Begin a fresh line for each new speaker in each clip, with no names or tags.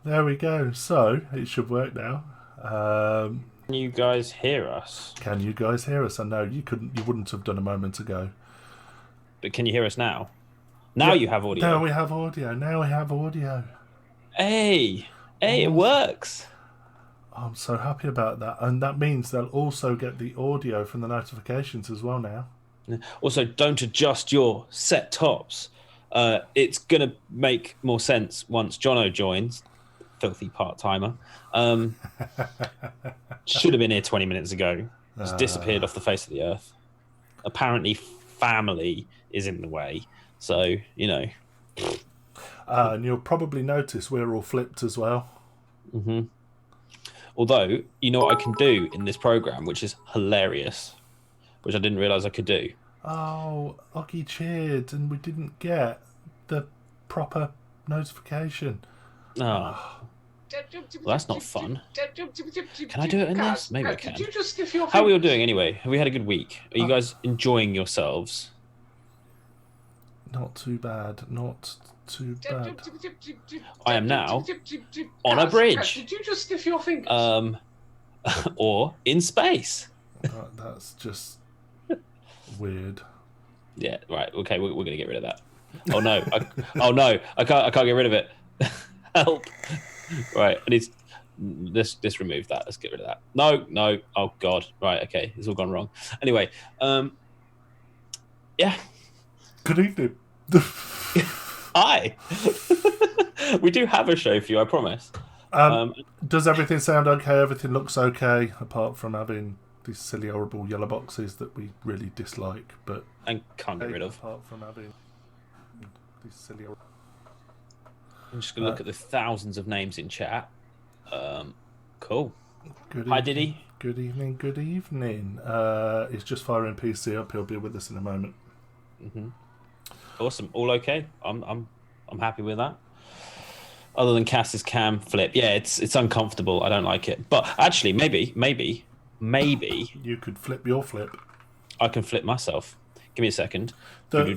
There we go. So it should work now.
Can you guys hear us?
Can you guys hear us? I know you couldn't. You wouldn't have done a moment ago.
But can you hear us now? Now you have audio.
Now we have audio. Now we have audio.
Hey, it works.
I'm so happy about that, and that means they'll also get the audio from the notifications as well now.
Also, don't adjust your set tops. It's gonna make more sense once Jono joins. Filthy part-timer. Should have been here 20 minutes ago. Just disappeared off the face of the earth. Apparently family is in the way, so
and you'll probably notice we're all flipped as well.
Although, you know what I can do in this program, which is hilarious, which I didn't realise I could do.
Oh, Oggy cheered and we didn't get the proper notification.
Oh. Well, that's not fun. Can I do it in this? Maybe I can. How are we all doing anyway? Have we had a good week? Are you guys enjoying yourselves?
Not too bad. Not too bad.
I am now on a bridge.
Did you just sniff your fingers?
Or in space.
That's just weird.
Yeah, right. Okay, we're gonna get rid of that. Oh no! I can't get rid of it. Help! Right, I need this remove that. Let's get rid of that. No. Oh god. Right. Okay, it's all gone wrong. Anyway, yeah.
Good evening.
Hi. We do have a show for you, I promise.
Does everything sound okay? Everything looks okay, apart from having these silly, horrible yellow boxes that we really dislike, but
and can't get rid of.
Apart from having these silly.
I'm just gonna look at the thousands of names in chat. Cool.
Hi,
Diddy.
Good evening. Good evening. He's just firing PC up. He'll be with us in a moment.
Awesome. All okay. I'm happy with that. Other than Cass's cam flip, yeah, it's uncomfortable. I don't like it. But actually, maybe
you could flip your flip.
I can flip myself. Give me a second.
Do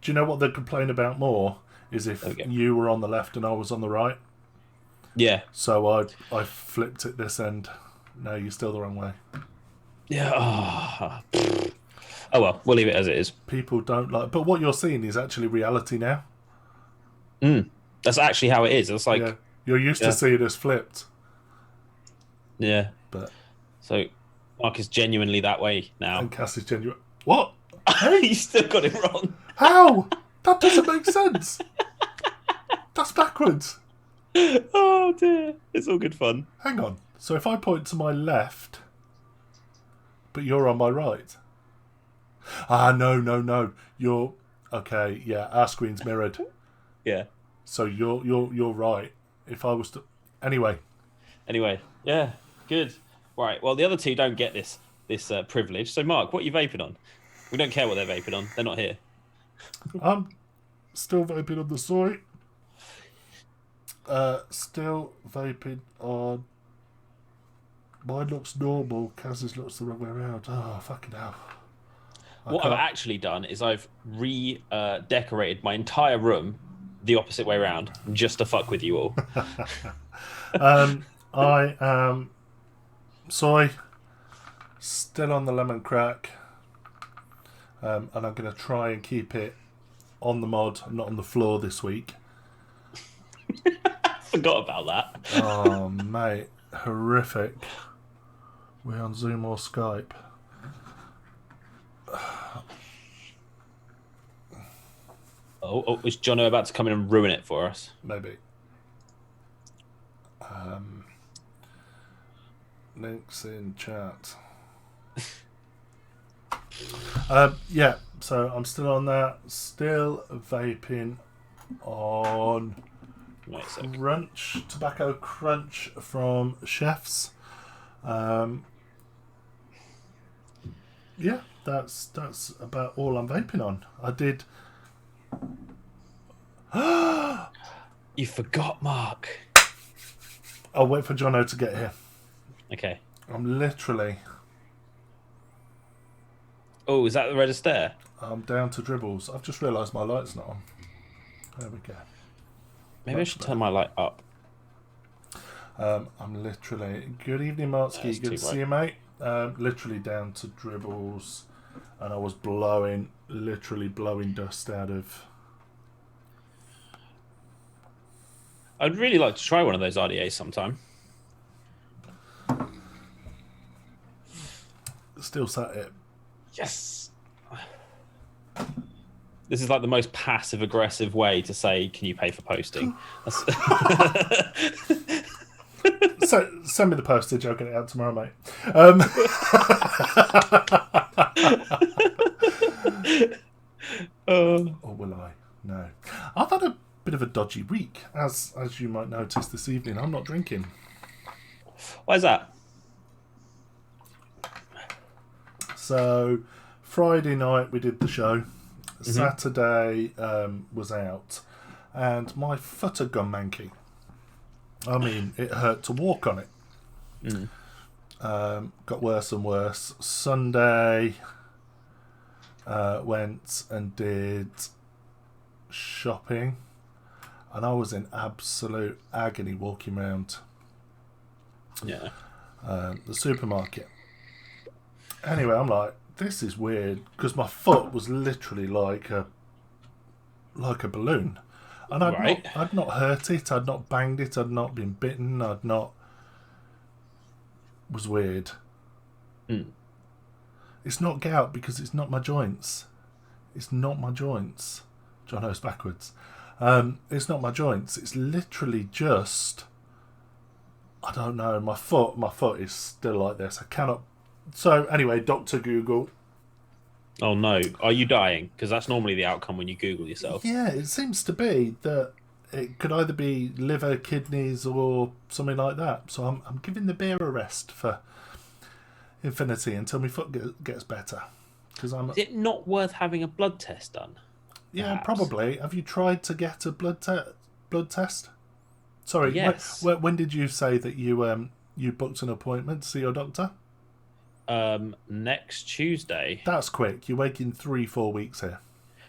you know what they'd complain about more? Is if you were on the left and I was on the right.
Yeah.
So I flipped it this end. No, you're still the wrong way.
Yeah. Oh well, we'll leave it as it is.
People don't like, but what you're seeing is actually reality now.
That's actually how it is. It's like
you're used to seeing us flipped.
Yeah.
But
so Mark is genuinely that way now.
And Cass is genuine. What?
You still got it wrong.
How? That doesn't make sense. That's backwards.
Oh dear. It's all good fun.
Hang on. So if I point to my left, but you're on my right. No. You're okay. Yeah, our screen's mirrored.
Yeah.
So you're right. If I was to, anyway.
Yeah. Good. Right. Well, the other two don't get this privilege. So Mark, what are you vaping on? We don't care what they're vaping on. They're not here.
I'm still vaping on the soy. Still vaping on. Mine looks normal. Kaz's looks the wrong way around. Oh, fucking hell.
What I've actually done is I've redecorated my entire room the opposite way around just to fuck with you all.
I am soy, still on the lemon crack, and I'm going to try and keep it on the mod, not on the floor this week.
Forgot about that.
Oh, mate. Horrific. We're on Zoom or Skype.
Is Jono about to come in and ruin it for us?
Maybe. Links in chat. Yeah, so I'm still on that. Still vaping on Crunch, Tobacco Crunch from Chefs. Yeah, that's about all I'm vaping on. I did.
You forgot, Mark.
I'll wait for Jono to get here.
Okay.
I'm literally.
Oh, is that the red stair?
I'm down to dribbles. I've just realised my light's not on. There we go.
Maybe I should turn my light up.
I'm literally. Good evening, Martsky. Good to see you, mate. Literally down to dribbles, and I was literally blowing dust out of.
I'd really like to try one of those RDAs sometime.
Still sat it.
Yes. This is like the most passive-aggressive way to say, "Can you pay for posting?"
So send me the postage. I'll get it out tomorrow, mate. Or will I? No. I've had a bit of a dodgy week, as you might notice this evening. I'm not drinking.
Why is that?
So, Friday night we did the show. Saturday was out, and my foot had gone manky. I mean, it hurt to walk on it. Got worse and worse. Sunday, went and did shopping, and I was in absolute agony walking around the supermarket. Anyway, I'm like, this is weird, because my foot was literally like a balloon, and I'd not hurt it, I'd not banged it, I'd not been bitten, was weird. It's not gout because it's not my joints. It's not my joints. Jono's backwards. It's not my joints. It's literally just, I don't know. My foot is still like this. I cannot. So anyway, Dr. Google.
Oh no, are you dying? Because that's normally the outcome when you Google yourself.
Yeah, it seems to be that it could either be liver, kidneys, or something like that. So I'm giving the beer a rest for infinity until my foot gets better. Is
it not worth having a blood test done?
Yeah,
perhaps?
Probably. Have you tried to get a blood test? Sorry,
yes.
When did you say that you booked an appointment to see your doctor?
Next Tuesday.
That's quick. You're waiting 3-4 weeks here.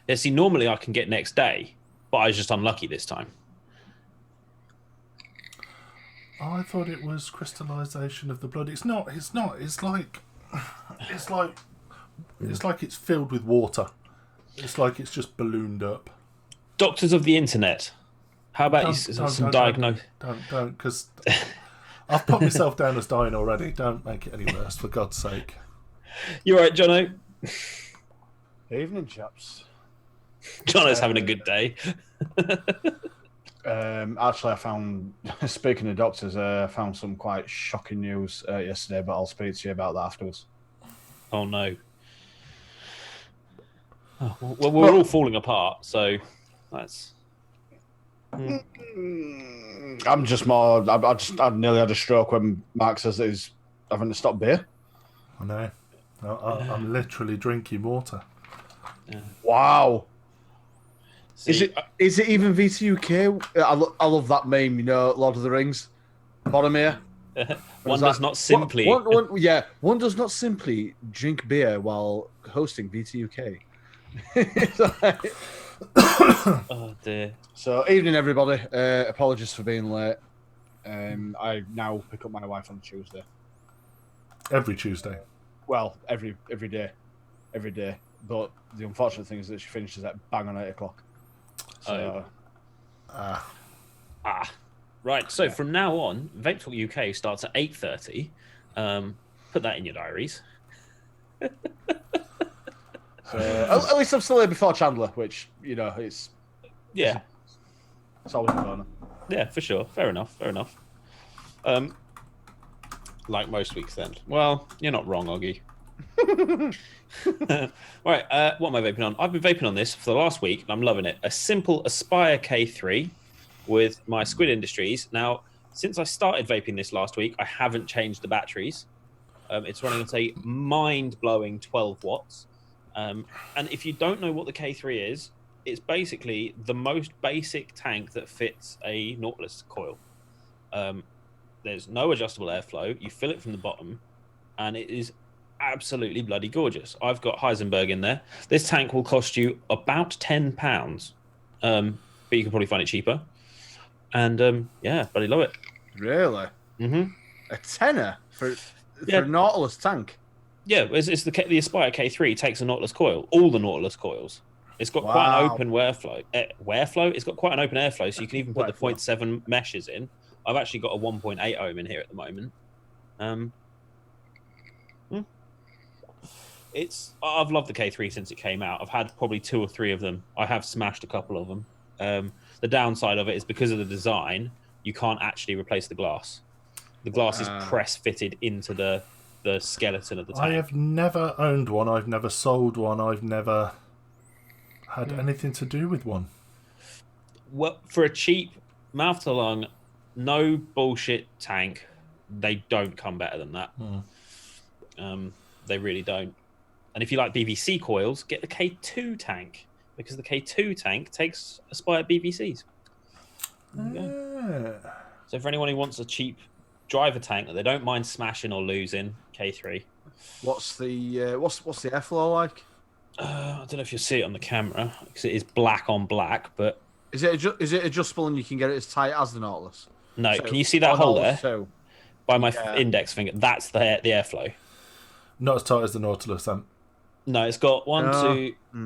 Yeah, see, normally I can get next day, but I was just unlucky this time.
I thought it was crystallization of the blood. It's not. It's like it's filled with water. It's like it's just ballooned up.
Doctors of the internet, how about some diagnosis?
Don't, because I've put myself down as dying already. Don't make it any worse, for God's sake.
You all right, Jono?
Evening, chaps.
Jono's having a good day.
Actually, I found, speaking of doctors, I found some quite shocking news yesterday, but I'll speak to you about that afterwards.
Oh, no. Oh, well, we're all falling apart, so that's...
I'm just more... I nearly had a stroke when Mark says that he's having to stop beer.
I know. I'm literally drinking water.
Yeah. Wow.
See,
is it even VTUK? I love that meme, you know, Lord of the Rings. Boromir.
One does not simply...
One does not simply drink beer while hosting VTUK.
Oh, dear.
So, evening, everybody. Apologies for being late. I now pick up my wife on Tuesday.
Every Tuesday?
Well, every day. Every day. But the unfortunate thing is that she finishes at bang on 8 o'clock. So,
Right, so from now on, Vape Talk UK starts at 8:30. Put that in your diaries.
So, at least I'm still here before Chandler, which, you know, it's always a bonus.
Yeah, for sure. Fair enough. Like most weeks then. Well, you're not wrong, Oggy. Right, what am I vaping on? I've been vaping on this for the last week, and I'm loving it. A simple Aspire K3 with my Squid Industries. Now, since I started vaping this last week, I haven't changed the batteries. It's running at a mind-blowing 12 watts. And if you don't know what the K3 is, it's basically the most basic tank that fits a Nautilus coil. There's no adjustable airflow. You fill it from the bottom, and it is absolutely bloody gorgeous. I've got Heisenberg in there. This tank will cost you about £10, but you can probably find it cheaper. And yeah, bloody love it.
Really?
Mm-hmm.
A tenner for a Nautilus tank?
Yeah, it's the Aspire K3 takes a Nautilus coil, all the Nautilus coils. It's got quite an open airflow. It's got quite an open airflow, so you can even put the 0.7 meshes in. I've actually got a 1.8 ohm in here at the moment. I've loved the K3 since it came out. I've had probably 2 or 3 of them. I have smashed a couple of them. The downside of it is because of the design, you can't actually replace the glass. The glass is press fitted into the skeleton of the tank.
I have never owned one. I've never sold one. I've never had anything to do with one.
Well, for a cheap mouth to lung, no bullshit tank, they don't come better than that. They really don't. And if you like BBC coils, get the K2 tank, because the K2 tank takes Aspire BBCs. So for anyone who wants a cheap driver tank that they don't mind smashing or losing, K3.
What's the what's the airflow like?
I don't know if you'll see it on the camera because it is black on black, but
is it adjustable and you can get it as tight as the Nautilus?
No, so, can you see that hole there?
So,
by my index finger, that's the airflow.
Not as tight as the Nautilus, then.
No, it's got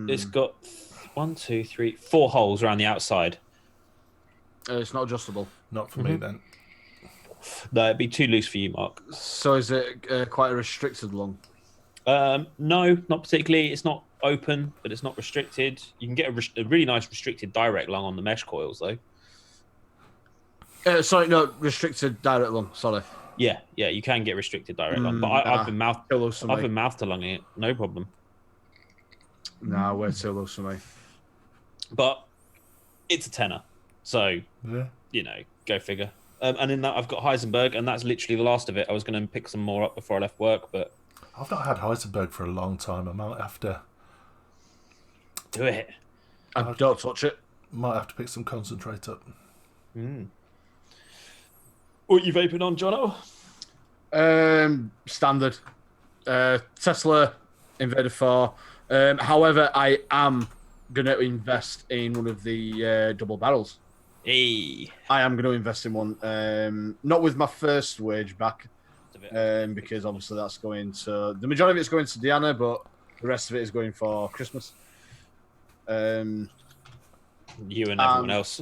it's got 1, 2, 3, 4 holes around the outside.
It's not adjustable.
Not for me then.
No, it'd be too loose for you, Mark.
So is it quite a restricted lung?
No, not particularly. It's not open, but it's not restricted. You can get a really nice restricted direct lung on the mesh coils, though.
Sorry, no, restricted direct lung. Sorry.
Yeah, you can get restricted direct lung, but I've been mouth to lunging it, no problem.
Nah, way too low for me.
But it's a tenner, so
you
know, go figure. And in that, I've got Heisenberg, and that's literally the last of it. I was going to pick some more up before I left work, but
I've not had Heisenberg for a long time. I might have to
do it.
And don't touch it.
Might have to pick some concentrate up.
What are you vaping on, Jono?
Standard. Tesla Invader 4. However, I am going to invest in one of the double barrels.
Hey.
I am going to invest in one. Not with my first wage back, because obviously that's going to... The majority of it's going to Deanna, but the rest of it is going for Christmas.
You and everyone else.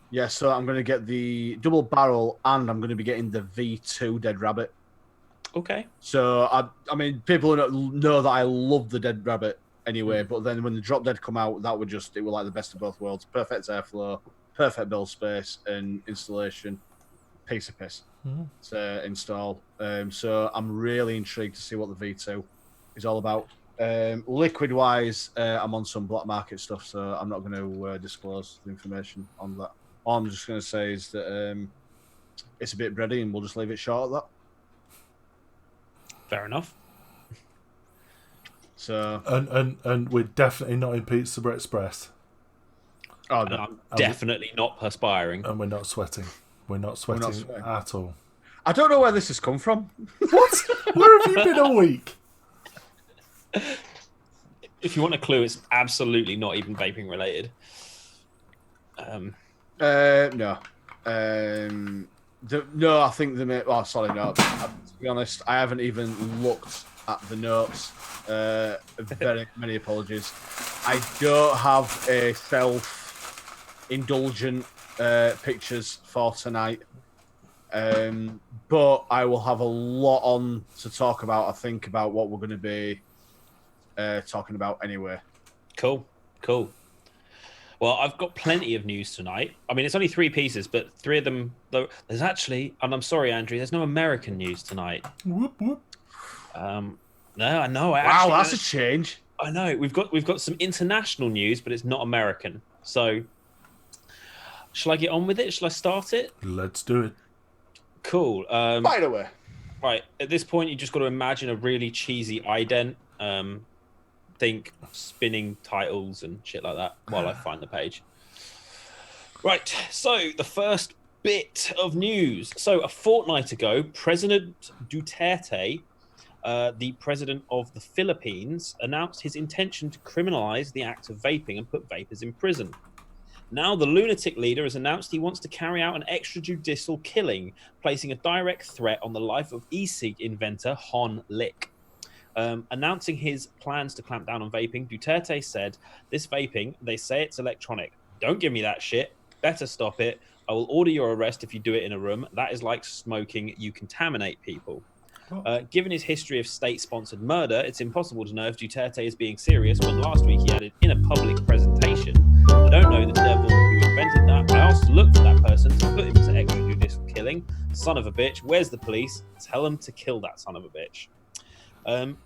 Yeah, so I'm going to get the double barrel, and I'm going to be getting the V2 Dead Rabbit.
Okay.
So, I mean, people know that I love the Dead Rabbit anyway, but then when the Drop Dead come out, it was like the best of both worlds. Perfect airflow, perfect build space, and installation. Piece of piss to install. So I'm really intrigued to see what the V2 is all about. Liquid-wise, I'm on some black market stuff, so I'm not going to disclose the information on that. All I'm just going to say is that it's a bit bready, and we'll just leave it short at that.
Fair enough.
So
and we're definitely not in Pizza Express.
Oh no,
I'm definitely not perspiring,
and we're not sweating. We're not sweating at all.
I don't know where this has come from.
What? Where have you been all week?
If you want a clue, it's absolutely not even vaping related.
No. No, I think the... Oh, sorry, no. To be honest, I haven't even looked at the notes. Very many apologies. I don't have a self-indulgent pictures for tonight. But I will have a lot on to talk about, I think, about what we're going to be talking about anyway.
Cool. Well, I've got plenty of news tonight. I mean, it's only 3 pieces, but 3 of them, though, there's actually, and I'm sorry, Andrew, there's no American news tonight.
Whoop, whoop.
No, I know.
Wow, that's a change.
I know. We've got some international news, but it's not American. So, shall I get on with it? Shall I start it?
Let's do it.
Cool.
By the way.
Right. At this point, you just got to imagine a really cheesy ident. Think spinning titles and shit like that while I find the page. Right. So the first bit of news. So a fortnight ago, President Duterte, the president of the Philippines, announced his intention to criminalize the act of vaping and put vapers in prison. Now the lunatic leader has announced he wants to carry out an extrajudicial killing, placing a direct threat on the life of E-Cig inventor Hon Lik. Announcing his plans to clamp down on vaping, Duterte said, "This vaping, they say it's electronic. Don't give me that shit. Better stop it. I will order your arrest if you do it in a room. That is like smoking. You contaminate people." Given his history of state-sponsored murder, it's impossible to know if Duterte is being serious when last week he added in a public presentation, "I don't know the devil who invented that. I asked to look for that person to put him to extrajudicial killing. Son of a bitch. Where's the police? Tell them to kill that son of a bitch."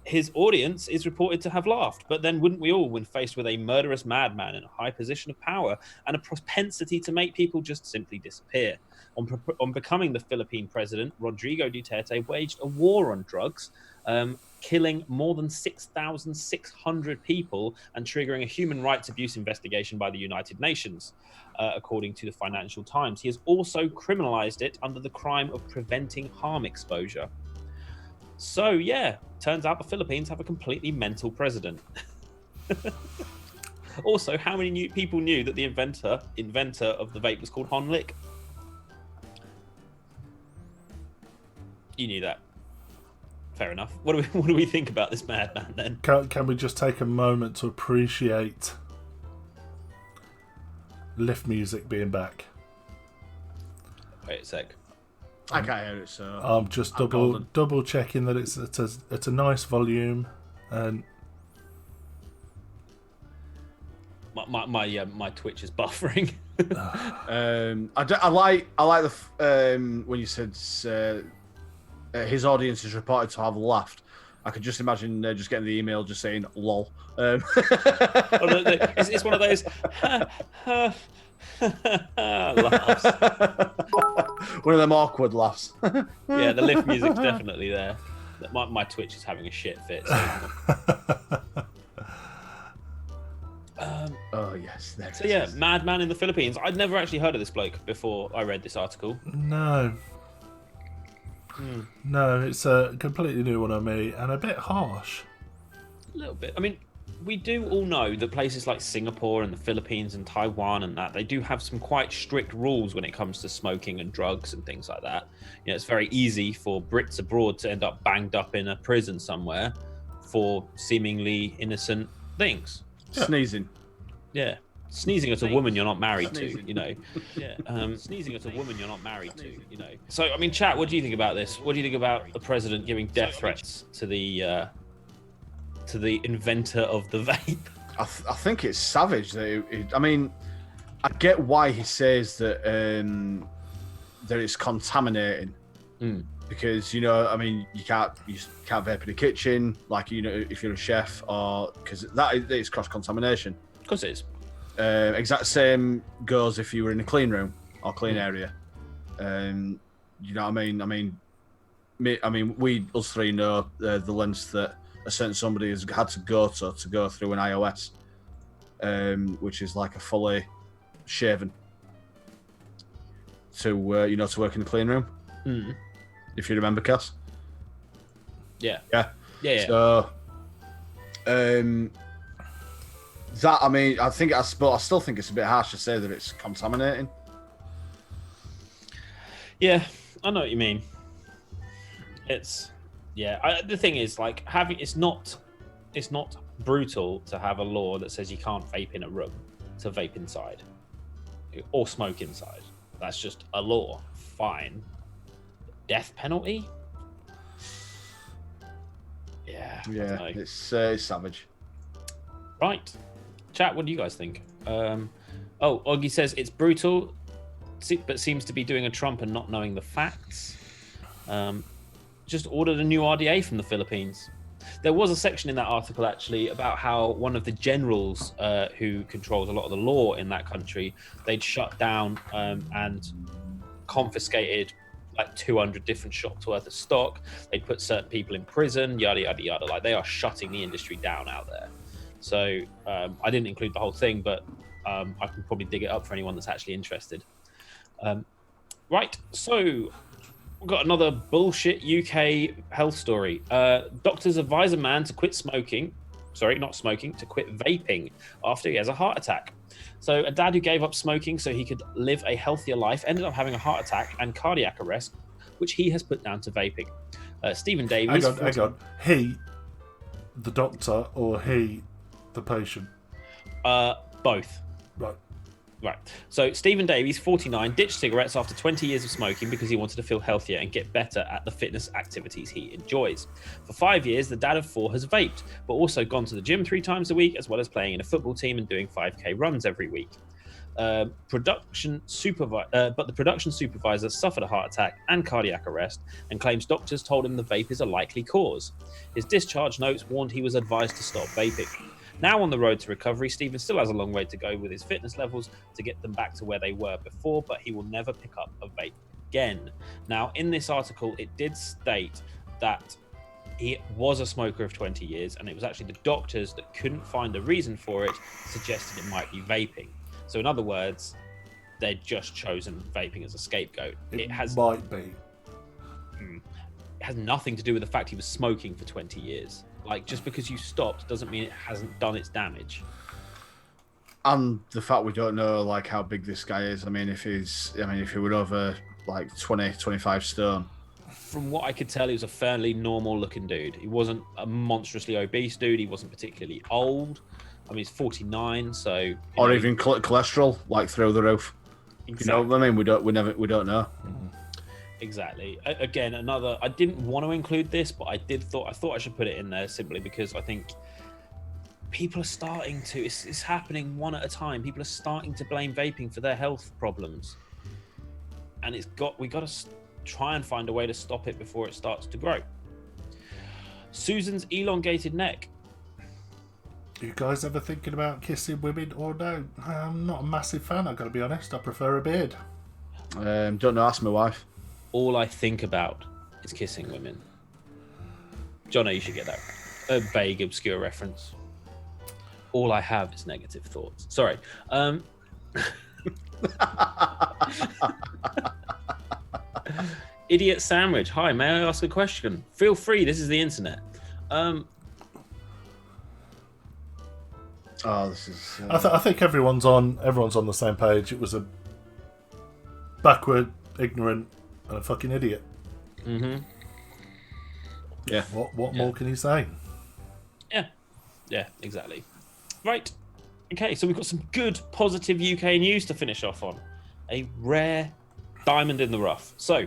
His audience is reported to have laughed, but then wouldn't we all when faced with a murderous madman in a high position of power and a propensity to make people just simply disappear? On becoming the Philippine president, Rodrigo Duterte waged a war on drugs, killing more than 6,600 people and triggering a human rights abuse investigation by the United Nations, according to the Financial Times. He has also criminalized it under the crime of preventing harm exposure. So, yeah, turns out the Philippines have a completely mental president. Also, how many people knew that the inventor of the vape was called Hon Lik? You knew that. Fair enough. What do we think about this madman then?
Can we just take a moment to appreciate lift music being back?
Wait a sec.
I can't hear it, so
I'm just double checking that it's at a nice volume, and
my Twitch is buffering.
I like the when you said his audience is reported to have laughed. I could just imagine just getting the email just saying "lol."
It's one of those laughs.
One of them awkward laughs.
Yeah, the lift music's definitely there. My Twitch is having a shit fit. So.
Oh yes.
So yeah, madman in the Philippines. I'd never actually heard of this bloke before I read this article.
No. No, it's a completely new one on me and a bit harsh.
A little bit. I mean, we do all know that places like Singapore and the Philippines and Taiwan and that, they do have some quite strict rules when it comes to smoking and drugs and things like that. You know, it's very easy for Brits abroad to end up banged up in a prison somewhere for seemingly innocent things.
Yeah. Sneezing.
Yeah. Sneezing at a woman you're not married to, you know. Yeah. Sneezing at a woman you're not married to, you know. So, I mean, chat, what do you think about this? What do you think about the president giving death threats to the inventor of the vape?
I think it's savage. I mean, I get why he says that that it's contaminating. Because, you know, I mean, you can't vape in the kitchen, like, you know, if you're a chef, or because that is cross contamination.
Of course it is.
Exact same goes if you were in a clean room or clean area. You know what I mean? I mean, we us three know the lengths that a certain somebody has had to go through an iOS, which is like a fully shaven to to work in the clean room. If you remember, Cass.
Yeah.
So, that, I mean, I still think it's a bit harsh to say that it's contaminating.
Yeah, I know what you mean. It's the thing is, like, it's not brutal to have a law that says you can't vape in a room, to vape inside or smoke inside. That's just a law. Fine. death penalty. Yeah. I don't know.
It's savage.
Right. Chat, what do you guys think? Oggy says it's brutal, but seems to be doing a Trump and not knowing the facts. Just ordered a new RDA from the Philippines. There was a section in that article actually about how one of the generals who controls a lot of the law in that country, they'd shut down and confiscated like 200 different shops worth of stock. They'd put certain people in prison, yada, yada, yada. Like they are shutting the industry down out there. So I didn't include the whole thing, but I can probably dig it up for anyone that's actually interested. Right, so we've got another bullshit UK health story. Doctors advise a man to quit smoking. Sorry, not smoking, to quit vaping after he has a heart attack. So a dad who gave up smoking so he could live a healthier life ended up having a heart attack and cardiac arrest, which he has put down to vaping. Stephen Davies...
Hang on. He, the doctor, or he, the patient?
Both. Right. So Stephen Davies, 49, ditched cigarettes after 20 years of smoking because he wanted to feel healthier and get better at the fitness activities he enjoys. For 5 years, the dad of 4 has vaped, but also gone to the gym 3 times a week, as well as playing in a football team and doing 5K runs every week. But the production supervisor suffered a heart attack and cardiac arrest and claims doctors told him the vape is a likely cause. His discharge notes warned he was advised to stop vaping. Now on the road to recovery, Stephen still has a long way to go with his fitness levels to get them back to where they were before, but he will never pick up a vape again. Now, in this article, it did state that he was a smoker of 20 years, and it was actually the doctors that couldn't find a reason for it, suggested it might be vaping. So in other words, they'd just chosen vaping as a scapegoat.
It might be.
It has nothing to do with the fact he was smoking for 20 years. Like, just because you stopped doesn't mean it hasn't done its damage.
And the fact we don't know like how big this guy is. If he were over like 20, 25 stone.
From what I could tell, he was a fairly normal looking dude. He wasn't a monstrously obese dude. He wasn't particularly old. He's 49, so
even cholesterol like through the roof.
Exactly.
You know what I mean? We don't know.
Exactly. Again, another. I didn't want to include this, but I thought I should put it in there simply because I think people are starting to. It's happening one at a time. People are starting to blame vaping for their health problems, and we got to try and find a way to stop it before it starts to grow. Susan's elongated neck.
You guys ever thinking about kissing women or no? I'm not a massive fan, I've got to be honest. I prefer a beard.
Don't know, ask my wife.
All I think about is kissing women. Jono, you should get that. A vague, obscure reference. All I have is negative thoughts. Sorry. Idiot Sandwich. Hi, may I ask a question? Feel free, this is the internet.
This is.
I think everyone's on the same page. It was a backward, ignorant, and a fucking idiot.
Mm-hmm.
Yeah.
What more can you say?
Yeah, exactly. Right. Okay, so we've got some good, positive UK news to finish off on. A rare diamond in the rough. So,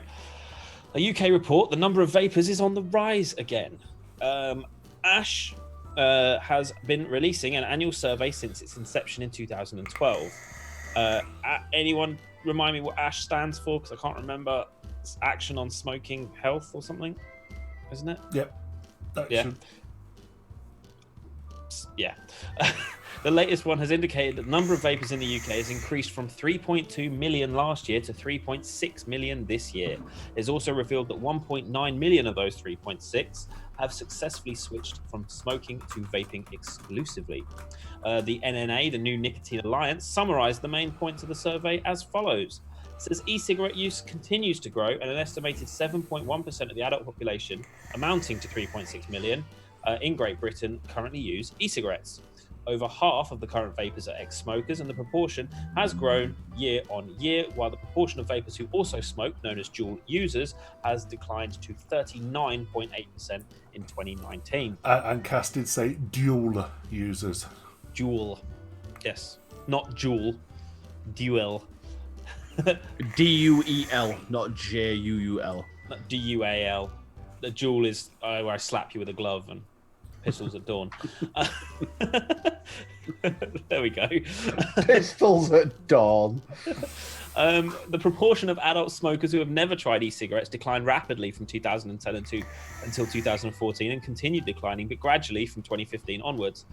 a UK report: the number of vapors is on the rise again. Ash has been releasing an annual survey since its inception in 2012. Anyone remind me what ASH stands for? Because I can't remember. It's Action on Smoking Health or something, isn't it?
Yep. Action.
Yeah. The latest one has indicated that the number of vapors in the UK has increased from 3.2 million last year to 3.6 million this year. It's also revealed that 1.9 million of those 3.6 have successfully switched from smoking to vaping exclusively. The NNA, the New Nicotine Alliance, summarised the main points of the survey as follows. It says e-cigarette use continues to grow, and an estimated 7.1% of the adult population, amounting to 3.6 million, in Great Britain currently use e-cigarettes. Over half of the current vapors are ex-smokers, and the proportion has grown year on year, while the proportion of vapors who also smoke, known as dual users, has declined to 39.8% in 2019.
And Cass did say dual users.
Dual. Yes. Not dual. Dual.
DUEL, not JUUL.
DUAL. The duel is where I slap you with a glove and pistols at dawn. There we go.
Pistols at dawn.
The proportion of adult smokers who have never tried e-cigarettes declined rapidly from 2010 until 2014 and continued declining, but gradually from 2015 onwards.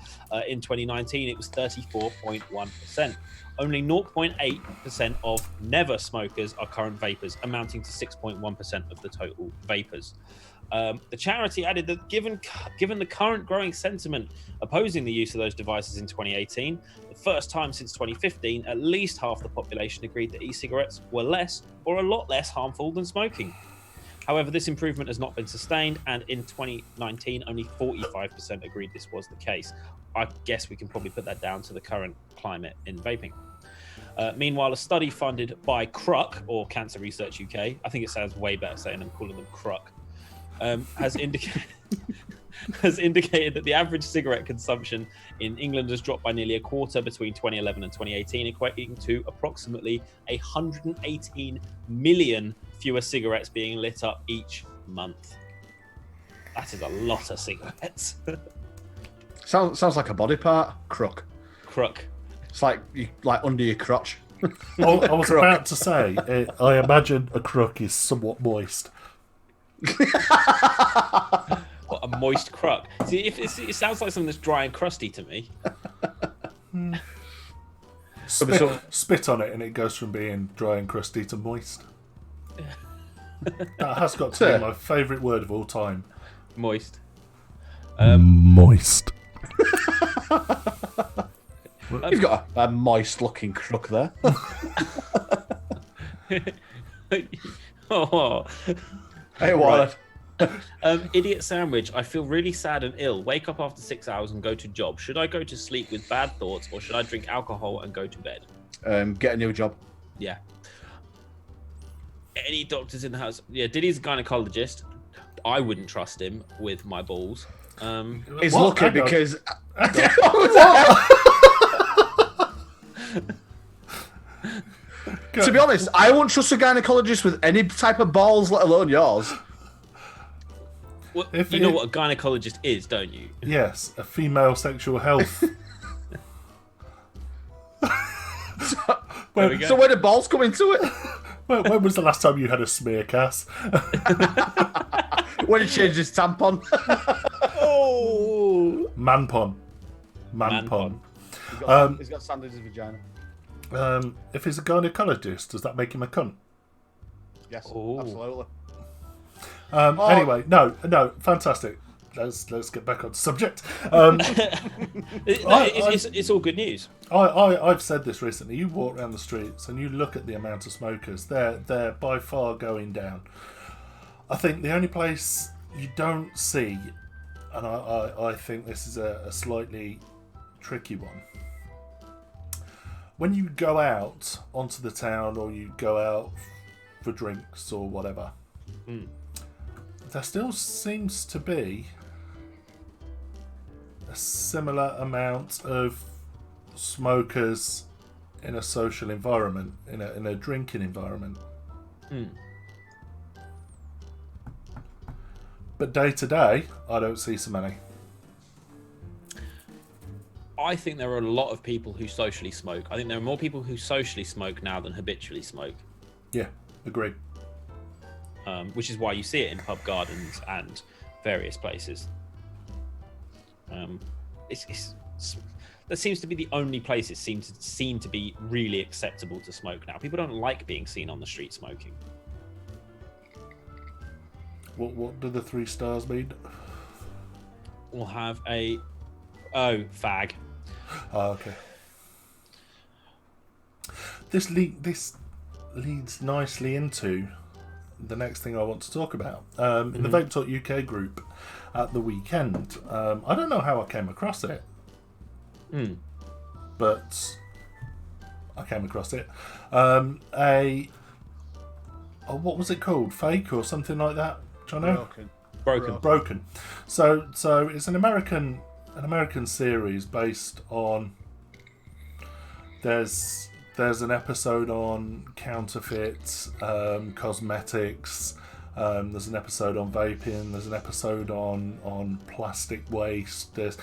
In 2019, it was 34.1%. Only 0.8% of never smokers are current vapers, amounting to 6.1% of the total vapers. The charity added that given the current growing sentiment opposing the use of those devices in 2018, the first time since 2015, at least half the population agreed that e-cigarettes were less or a lot less harmful than smoking. However, this improvement has not been sustained, and in 2019, only 45% agreed this was the case. I guess we can probably put that down to the current climate in vaping. Meanwhile, a study funded by CRUC, or Cancer Research UK, I think it sounds way better saying them, calling them CRUC, has indicated that the average cigarette consumption in England has dropped by nearly a quarter between 2011 and 2018, equating to approximately 118 million fewer cigarettes being lit up each month. That is a lot of cigarettes.
Sounds like a body part. Crook.
Crook.
It's like under your crotch.
I was about to say, I imagine a crook is somewhat moist.
What, a moist crook? See, it sounds like something that's dry and crusty to me.
Spit on it and it goes from being dry and crusty to moist. That has got to be my favourite word of all time.
Moist.
Moist.
You've got a moist-looking crook there.
Oh.
Hey, what?
Idiot sandwich. I feel really sad and ill. Wake up after 6 hours and go to job. Should I go to sleep with bad thoughts, or should I drink alcohol and go to bed?
Get a new job.
Yeah. Any doctors in the house? Yeah, Diddy's a gynecologist. I wouldn't trust him with my balls.
He's lucky because. To be honest, I won't trust a gynecologist with any type of balls, let alone yours.
Well, you know what a gynecologist is, don't you?
Yes, a female sexual health.
So where do balls come into it?
When was the last time you had a smear, Cass?
When he changed his tampon.
Oh!
Manpon.
He's got sand in his vagina.
If he's a gynecologist, does that make him a cunt?
Yes,
Ooh.
absolutely.
Anyway, no, fantastic. Let's get back on subject.
It's all good news.
I've said this recently. You walk around the streets and you look at the amount of smokers. They're by far going down. I think the only place you don't see, and I think this is a slightly tricky one. When you go out onto the town or you go out for drinks or whatever, there still seems to be a similar amount of smokers in a social environment, in a drinking environment. But day to day, I don't see so many.
I think there are a lot of people who socially smoke. I think there are more people who socially smoke now than habitually smoke.
Yeah, agreed.
Which is why you see it in pub gardens and various places. That seems to be the only place it seem to be really acceptable to smoke now. People don't like being seen on the street smoking.
What do the 3 stars mean?
We'll have fag.
Oh, okay. This leads nicely into the next thing I want to talk about. In the Vape Talk UK group at the weekend, I don't know how I came across it, but I came across it. What was it called? Fake or something like that? Do you know? Broken. So it's an American series based on. There's an episode on counterfeit cosmetics, There's an episode on vaping. There's an episode on plastic waste. Is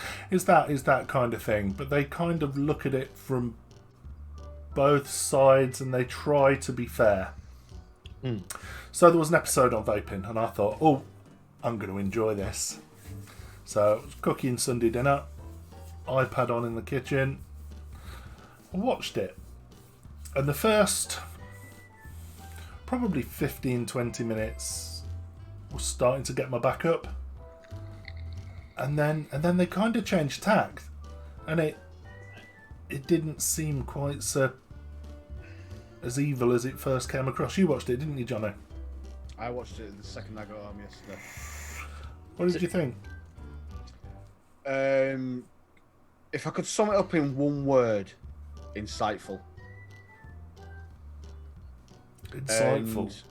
that kind of thing. But they kind of look at it from both sides and they try to be fair. So there was an episode on vaping, and I thought, oh, I'm going to enjoy this. So I was cooking Sunday dinner, iPad on in the kitchen. I watched it, and the first probably 15-20 minutes was starting to get my back up, and then they kind of changed tack, and it didn't seem quite so as evil as it first came across. You watched it, didn't you, Johnny?
I watched it the second I got home yesterday.
What did you think?
If I could sum it up in one word, insightful.
Insightful.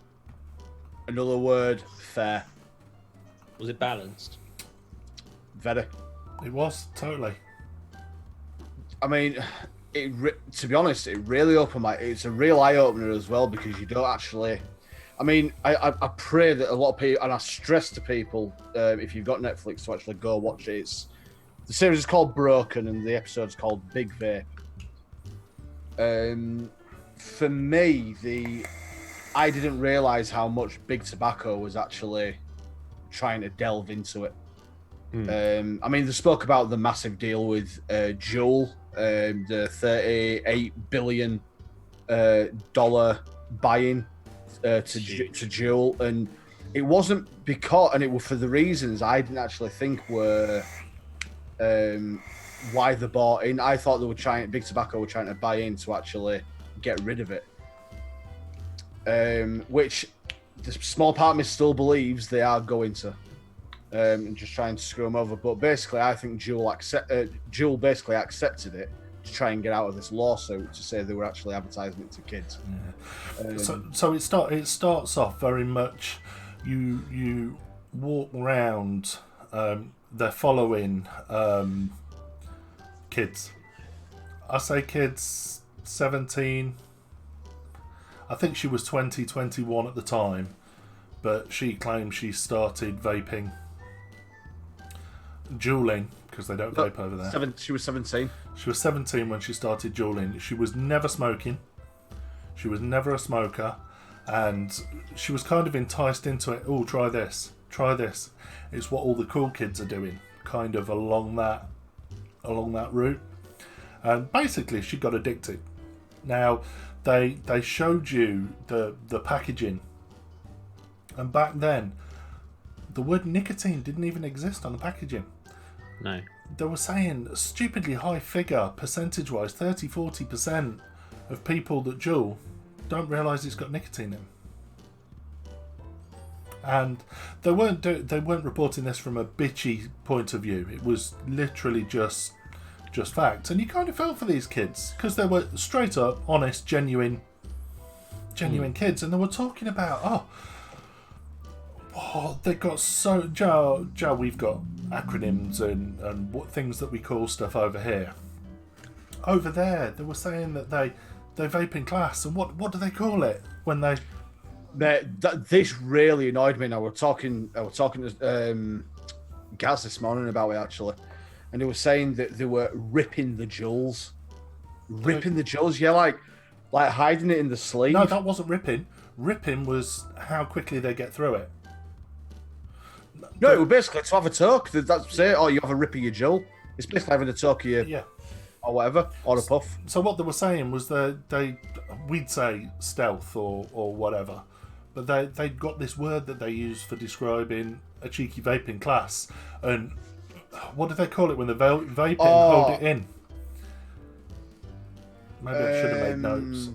And another word, fair.
Was it balanced?
Very.
It was, totally.
I mean, to be honest, it really opened my. It's a real eye opener as well, because you don't actually. I mean, I pray that a lot of people, and I stress to people, if you've got Netflix, to actually go watch it. The series is called Broken, and the episode's called Big Vape. For me, I didn't realise how much Big Tobacco was actually trying to delve into it. I mean, they spoke about the massive deal with Juul, the $38 billion buy-in to Juul, and it wasn't because, and it was for the reasons I didn't actually think were why they bought in. I thought Big Tobacco were trying to buy in to actually get rid of it, which the small part of me still believes they are going to. And just trying to screw them over, but basically, I think Juul basically accepted it to try and get out of this lawsuit to say they were actually advertising it to kids.
Yeah. So it starts off very much. You walk around. They're following kids. I say kids, 17. I think she was 20, 21 at the time, but she claims she started vaping. Juuling, because they don't vape over there.
She was 17.
She was 17 when she started juuling. She was never smoking. She was never a smoker. And she was kind of enticed into it. Oh, try this. Try this. It's what all the cool kids are doing. Kind of along that route. And basically, she got addicted. Now, they showed you the packaging. And back then, the word nicotine didn't even exist on the packaging.
No.
They were saying a stupidly high figure, percentage-wise, 30-40% of people that juul don't realise it's got nicotine in. And they weren't reporting this from a bitchy point of view. It was literally just facts. And you kind of felt for these kids because they were straight up, honest, genuine kids, and they were talking about they got so Joe, we've got acronyms and what things that we call stuff over here. Over there, they were saying that they vape in class, and what do they call it when they?
This really annoyed me. Now I was talking to Gaz this morning about it actually, and they were saying that they were ripping the Juuls, yeah, like hiding it in the sleeve.
No, that wasn't ripping. Ripping was how quickly they get through it.
No, it was basically to have a toke. That's it. Or you have a rip of your Juul. It's basically having a toke of your, or whatever, or a puff.
So what they were saying was we'd say stealth or whatever, but they got this word that they use for describing a cheeky vaping class. And what do they call it when the vaping hold it in? Maybe I should have made notes.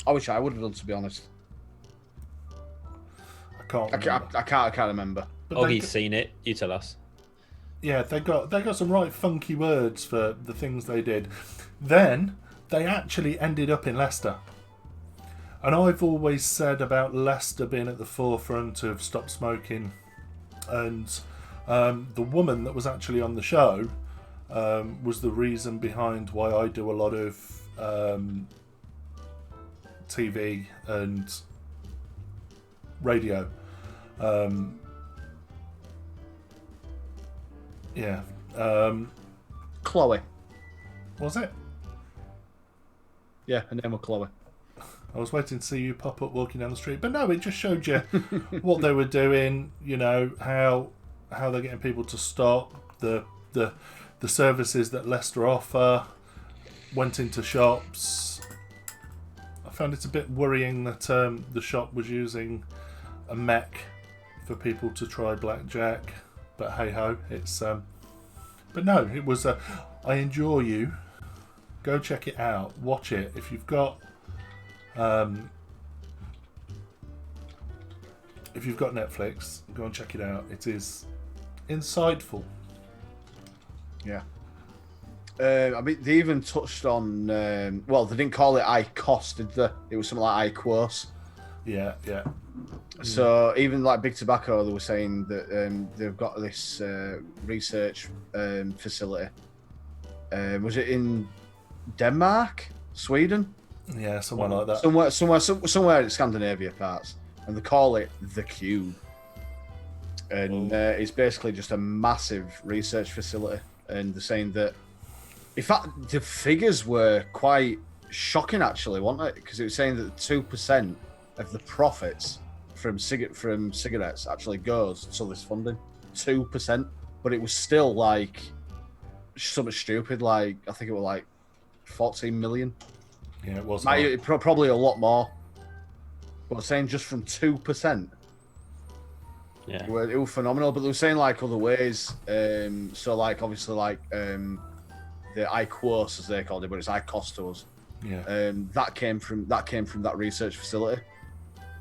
I wish I would have done, to be honest. I can't remember.
Oggie's seen it. You tell us.
Yeah, they got some right funky words for the things they did. Then they actually ended up in Leicester. And I've always said about Leicester being at the forefront of stop smoking. And the woman that was actually on the show was the reason behind why I do a lot of TV and radio. Yeah.
Chloe.
Was it?
Yeah, her name was Chloe.
I was waiting to see you pop up walking down the street, but no, it just showed you what they were doing. You know how they're getting people to stop the services that Leicester offer. Went into shops. I found it a bit worrying that the shop was using a mech for people to try blackjack, but hey ho, it's. But no, it was. I enjoy you. Go check it out. Watch it if you've got. If you've got Netflix, go and check it out. It is insightful.
Yeah. I mean, they even touched on. Well, they didn't call it IQOS, did they? It was something like IQOS.
Yeah.
So even like Big Tobacco, they were saying that they've got this research facility. Was it in Denmark, Sweden?
Yeah, somewhere like that.
Somewhere in Scandinavia parts, and they call it the Cube. And it's basically just a massive research facility. And they're saying that, in fact, the figures were quite shocking, actually, weren't it? Because it was saying that 2% of the profits from cigarettes actually goes to this funding. 2%, but it was still like something stupid. Like I think it was like 14 million.
Yeah, it was.
Probably a lot more. But saying just from 2%.
Yeah.
It was phenomenal. But they were saying like other ways. So like obviously like the IQOS as they called it, but it's IQOS to us.
Yeah.
That came from that research facility.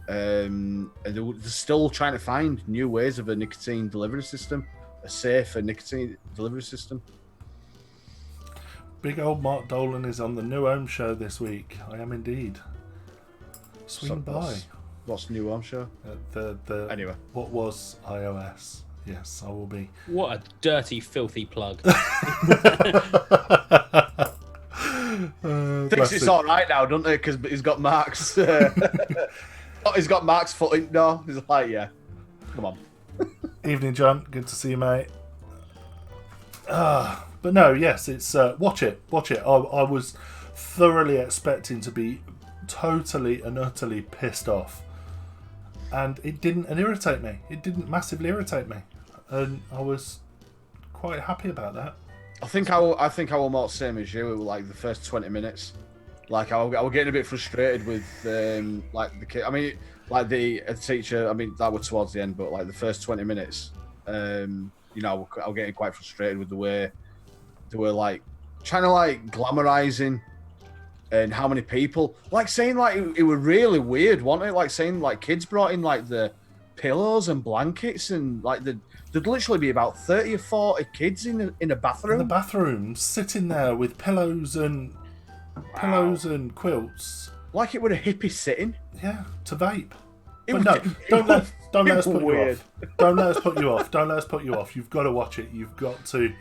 And they're still trying to find new ways of a nicotine delivery system, a safer nicotine delivery system.
Big old Mark Dolan is on the New Home Show this week. I am indeed. Swing by.
What's New Home Show?
The
Anyway.
What was iOS? Yes, I will be.
What a dirty, filthy plug.
Thinks it's all right now, doesn't it? Because he's got Mark's. He's got Mark's foot in. No, he's like, yeah. Come on.
Evening, John. Good to see you, mate. But no, yes, it's watch it. I was thoroughly expecting to be totally and utterly pissed off, and it didn't irritate me. It didn't massively irritate me, and I was quite happy about that.
I think I will more same as you. Like the first 20 minutes, like I was getting a bit frustrated with like the kid. I mean, like the teacher. I mean, that was towards the end, but like the first 20 minutes, you know, I was getting quite frustrated with the way they were like trying to like glamorizing and how many people like saying like it was really weird, wasn't it? Like saying like kids brought in like the pillows and blankets and like there'd literally be about 30 or 40 kids in a bathroom.
In the bathroom, sitting there with pillows and quilts.
Like it were a hippie sitting.
Yeah, to vape.
It
But
was-
no, don't let us put you
weird.
off. Don't let us put you off. Don't let us put you off. You've got to watch it. You've got to.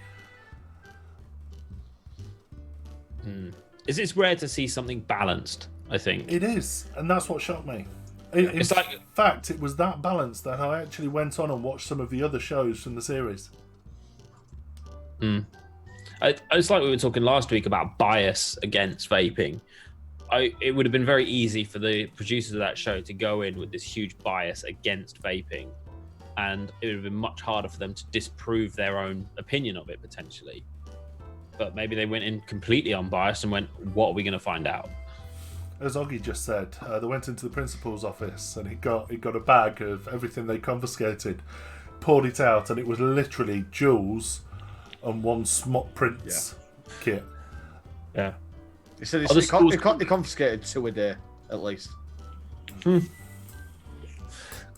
It's rare to see something balanced, I think.
It is, and that's what shocked me. In fact, it was that balanced that I actually went on and watched some of the other shows from the series.
It's like we were talking last week about bias against vaping. It would have been very easy for the producers of that show to go in with this huge bias against vaping, and it would have been much harder for them to disprove their own opinion of it potentially. But maybe they went in completely unbiased and went, "What are we going to find out?"
As Oggy just said, they went into the principal's office and he got a bag of everything they confiscated, poured it out, and it was literally jewels and one Smot Prince kit.
Yeah.
He said
Other
he
schools-
confiscated 2 a day at least.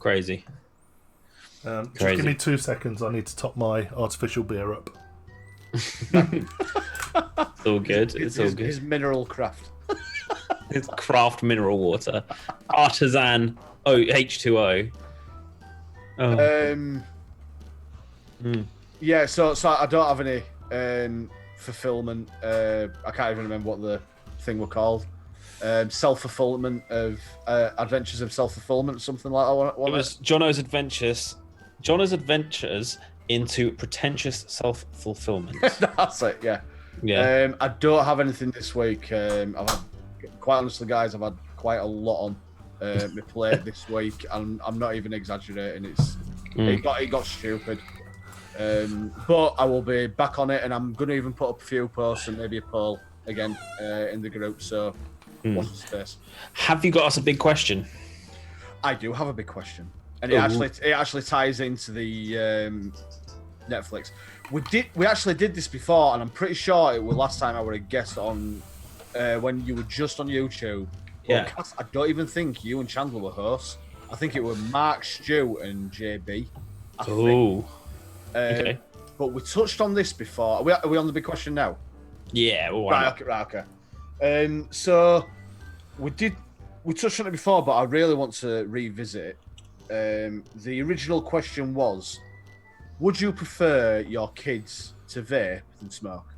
Crazy.
Just
Crazy.
give me 2 seconds. I need to top my artificial beer up.
It's all good. It's all good.
His mineral craft.
It's craft mineral water. Artisan H2O. Oh.
Yeah, so I don't have any fulfillment. I can't even remember what the thing were called. self-fulfillment of adventures of self-fulfillment, something like that.
It was Jono's Adventures. Jono's Adventures into pretentious self-fulfillment.
That's it. Yeah.
Yeah.
I don't have anything this week. I've had, quite honestly, guys, I've had quite a lot on my plate this week, and I'm not even exaggerating. It got stupid. But I will be back on it, and I'm going to even put up a few posts and maybe a poll again in the group. So watch the space.
Have you got us a big question?
I do have a big question, and it actually ties into the Netflix. We actually did this before, and I'm pretty sure it was last time I were a guest on when you were just on YouTube.
Yeah.
I don't even think you and Chandler were hosts. I think it were Mark, Stu, and JB.
Oh. Okay.
But we touched on this before. Are we on the big question now?
Yeah. Well,
Right. Okay. So we touched on it before, but I really want to revisit it. The original question was, would you prefer your kids to vape than smoke?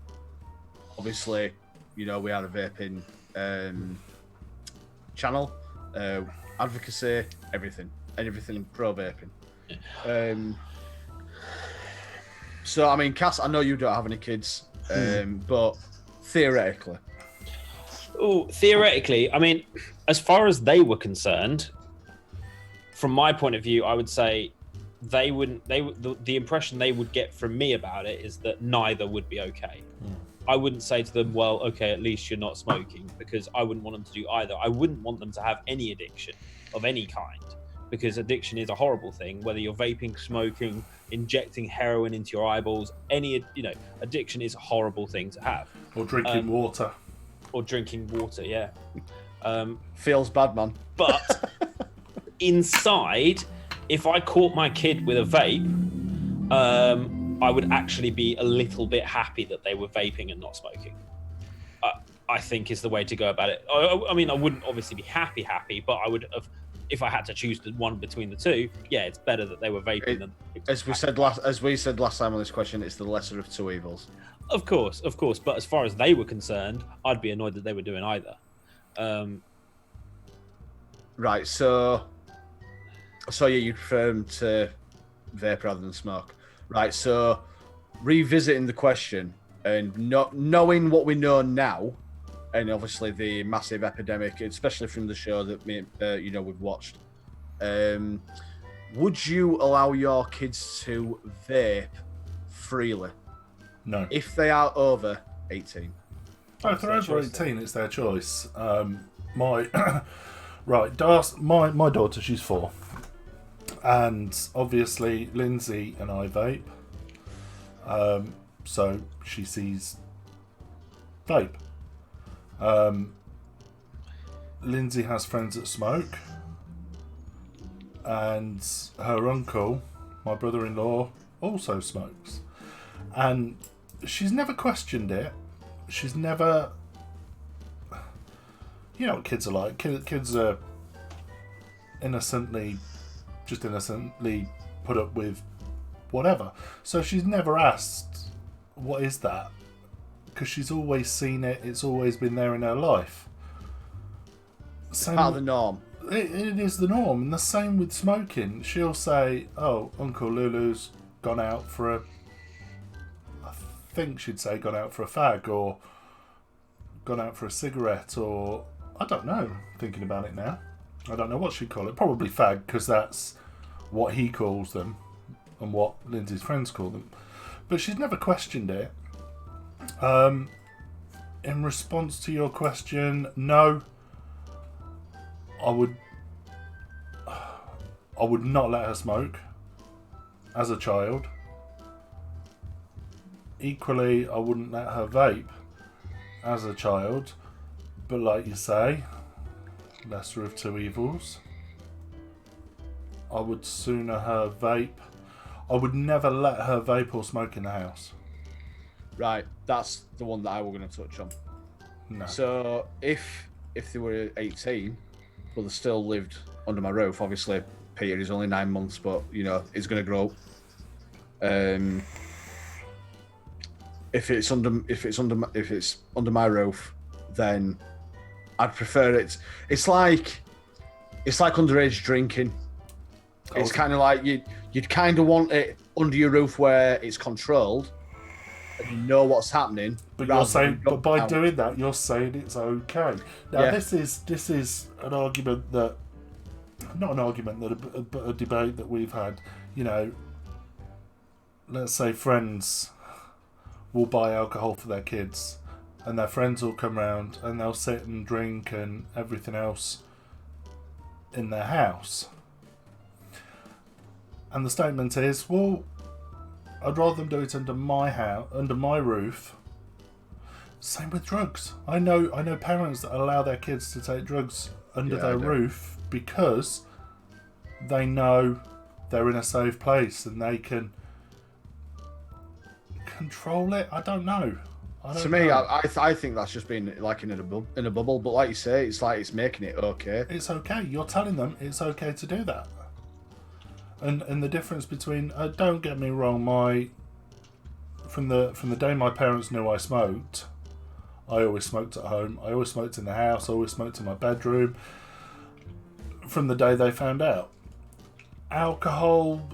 Obviously, we had a vaping channel, advocacy, everything pro vaping. So, I mean, Cass, I know you don't have any kids, but theoretically.
Oh, theoretically, I mean, as far as they were concerned, from my point of view, I would say they wouldn't. The impression they would get from me about it is that neither would be okay. I wouldn't say to them, well, okay, at least you're not smoking, because I wouldn't want them to do either. I wouldn't want them to have any addiction of any kind, because addiction is a horrible thing, whether you're vaping, smoking, injecting heroin into your eyeballs, addiction is a horrible thing to have.
Or drinking water.
Or drinking water, yeah.
Feels bad, man.
But inside, if I caught my kid with a vape, I would actually be a little bit happy that they were vaping and not smoking. I think is the way to go about it. I mean, I wouldn't obviously be happy, but I would have, if I had to choose the one between the two. Yeah, it's better that they were vaping than.
As we said last time on this question, it's the lesser of two evils.
Of course. But as far as they were concerned, I'd be annoyed that they were doing either.
Right. So yeah, you prefer them to vape rather than smoke. Right. So revisiting the question and not knowing what we know now, and obviously the massive epidemic, especially from the show that we've watched. Would you allow your kids to vape freely?
No.
If they are over 18.
Oh, if they're over 18, it's their choice. My daughter, she's 4, and obviously Lindsay and I vape. So she sees vape. Lindsay has friends that smoke, and her uncle, my brother-in-law, also smokes, and she's never questioned it. She's never, you know what kids are like. Kids are innocently put up with whatever. So she's never asked, what is that? Because she's always seen it. It's always been there in her life.
Part of the norm.
It is the norm. And the same with smoking. She'll say, oh, Uncle Lulu's gone out for a... I think she'd say gone out for a fag, or gone out for a cigarette, or... I don't know, thinking about it now. I don't know what she'd call it. Probably fag, because that's what he calls them and what Lindsay's friends call them. But she's never questioned it. In response to your question, no. I would not let her smoke as a child. Equally, I wouldn't let her vape as a child. But like you say, lesser of two evils. I would sooner her vape. I would never let her vape or smoke in the house.
Right, that's the one that I was going to touch on.
No.
So if they were 18, but they still lived under my roof, obviously Peter is only 9 months, but he's going to grow. If it's under my roof, then I'd prefer it. It's like underage drinking. It's kind of like you'd kind of want it under your roof where it's controlled and you know what's happening.
But you're saying, but by doing that, you're saying it's okay. Now, this is an argument that, not an argument, but a debate that we've had. You know, let's say friends will buy alcohol for their kids, and their friends will come round and they'll sit and drink and everything else in their house. And the statement is, well, I'd rather them do it under my house, under my roof. Same with drugs. I know parents that allow their kids to take drugs under their roof because they know they're in a safe place and they can control it. I don't know.
To me, I think that's just been like in a bubble. But like you say, it's like it's making it okay.
It's okay. You're telling them it's okay to do that. And the difference between don't get me wrong, from the day my parents knew I smoked, I always smoked at home. I always smoked in the house. I always smoked in my bedroom. From the day they found out, alcohol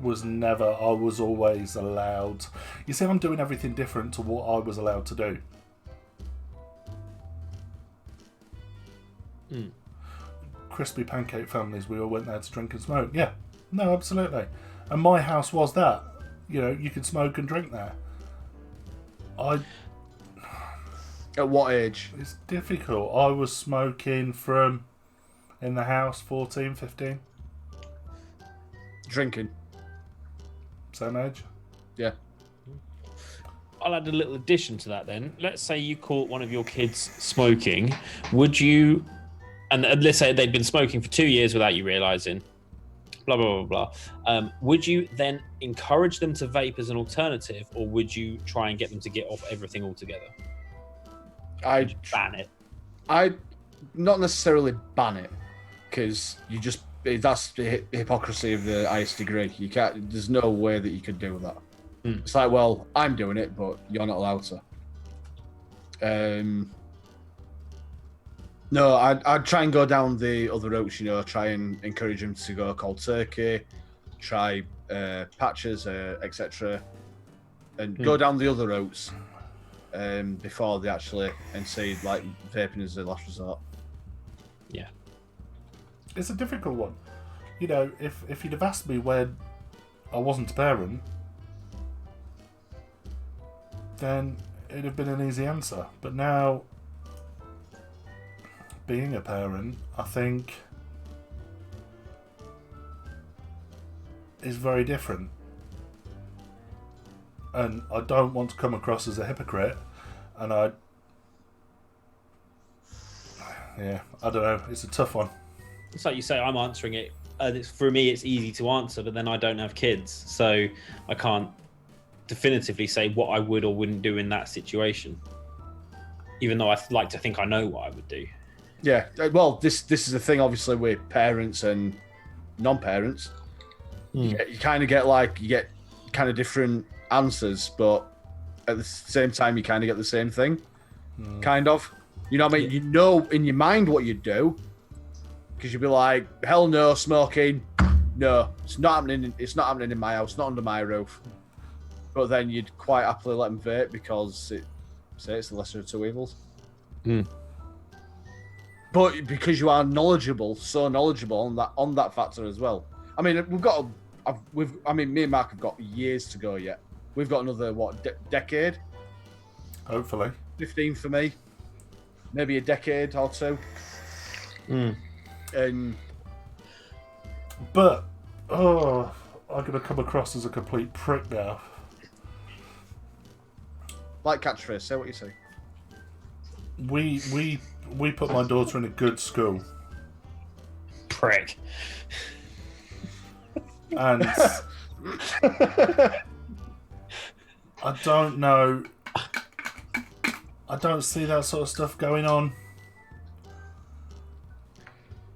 was never. I was always allowed. You see, I'm doing everything different to what I was allowed to do. Crispy pancake families, we all went there to drink and smoke. Yeah, no, absolutely. And my house was that. You know, you could smoke and drink there.
At what age?
It's difficult. I was smoking from in the house 14, 15.
Drinking.
Same age.
Yeah.
I'll add a little addition to that then. Let's say you caught one of your kids smoking. Would you, and let's say they'd been smoking for 2 years without you realising, blah, blah, blah, blah. Would you then encourage them to vape as an alternative, or would you try and get them to get off everything altogether?
I'd
ban it.
I'd not necessarily ban it, because that's the hypocrisy of the highest degree. You can't. There's no way that you could do that. It's like, well, I'm doing it, but you're not allowed to. No, I'd try and go down the other routes. You know, try and encourage them to go cold turkey, try patches, etc., and go down the other routes before they actually see like vaping as a last resort.
Yeah.
It's a difficult one. You know, if you'd have asked me when I wasn't a parent, then it'd have been an easy answer. But now, being a parent, I think, is very different. And I don't want to come across as a hypocrite, and I don't know, it's a tough one.
It's like you say, I'm answering it. For me, it's easy to answer, but then I don't have kids, so I can't definitively say what I would or wouldn't do in that situation. Even though I like to think I know what I would do.
Yeah, well, this is the thing. Obviously, with parents and non-parents, you kind of get kind of different answers, but at the same time, you kind of get the same thing. Kind of, you know what I mean? You know in your mind what you do. Because you'd be like, hell no, smoking. No, it's not happening. It's not happening in my house. Not under my roof. But then you'd quite happily let them vape because it's the lesser of two evils. But because you are knowledgeable, so knowledgeable on that factor as well. I mean, me and Mark have got years to go yet. We've got another decade.
Hopefully.
15 for me. Maybe a decade or two.
But I'm gonna come across as a complete prick now.
Like catchphrase, say what you say.
We put my daughter in a good school.
Prick.
And I don't know. I don't see that sort of stuff going on.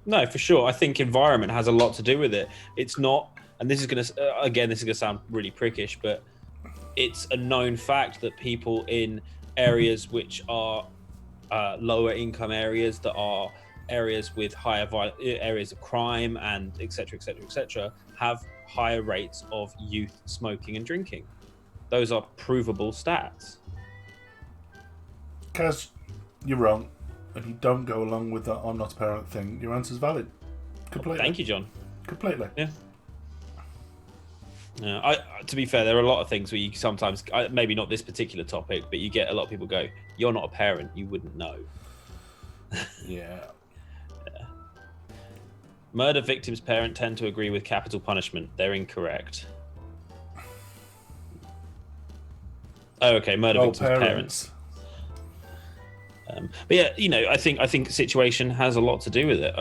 No, for sure. I think environment has a lot to do with it. It's not, and this is going to sound really prickish, but it's a known fact that people in areas which are lower income areas, that are areas with higher areas of crime and etc., have higher rates of youth smoking and drinking. Those are provable stats.
Kaz, you're wrong, and you don't go along with that I'm not a parent thing. Your answer's valid. Completely.
Thank you, John.
Completely.
Yeah. To be fair, there are a lot of things where you sometimes, maybe not this particular topic, but you get a lot of people go, "You're not a parent, you wouldn't know."
Yeah.
Murder victims' parents tend to agree with capital punishment. They're incorrect. Oh, okay. Murder victims' parents. But yeah, you know, I think situation has a lot to do with it.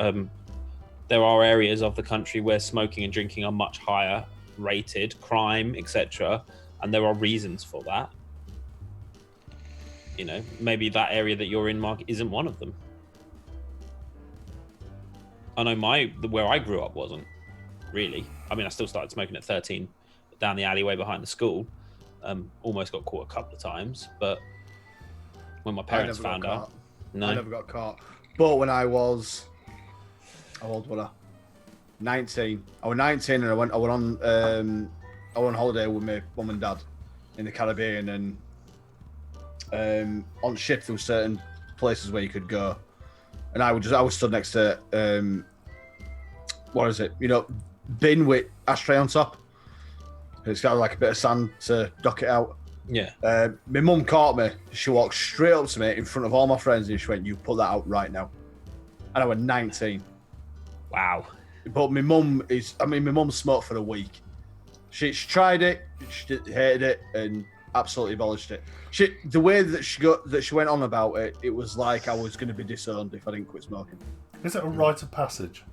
There are areas of the country where smoking and drinking are much higher rated, crime, etc., and there are reasons for that. You know, maybe that area that you're in, Mark, isn't one of them. I know where I grew up wasn't really. I mean, I still started smoking at 13 down the alleyway behind the school. Almost got caught a couple of times, but when my parents found out, no,
I never got caught. But when I was, how old was I? 19. I was 19, and I went on holiday with my mum and dad in the Caribbean, and on ship there were certain places where you could go, and I was stood next to what is it? You know, bin with ashtray on top. It's got like a bit of sand to dock it out.
Yeah.
My mum caught me. She walked straight up to me in front of all my friends, and she went, "You put that out right now." And I was 19.
Wow.
But my mum smoked for a week. She tried it, she hated it, and absolutely abolished it. The way that she went on about it, it was like I was going to be disowned if I didn't quit smoking.
Is it a rite of passage?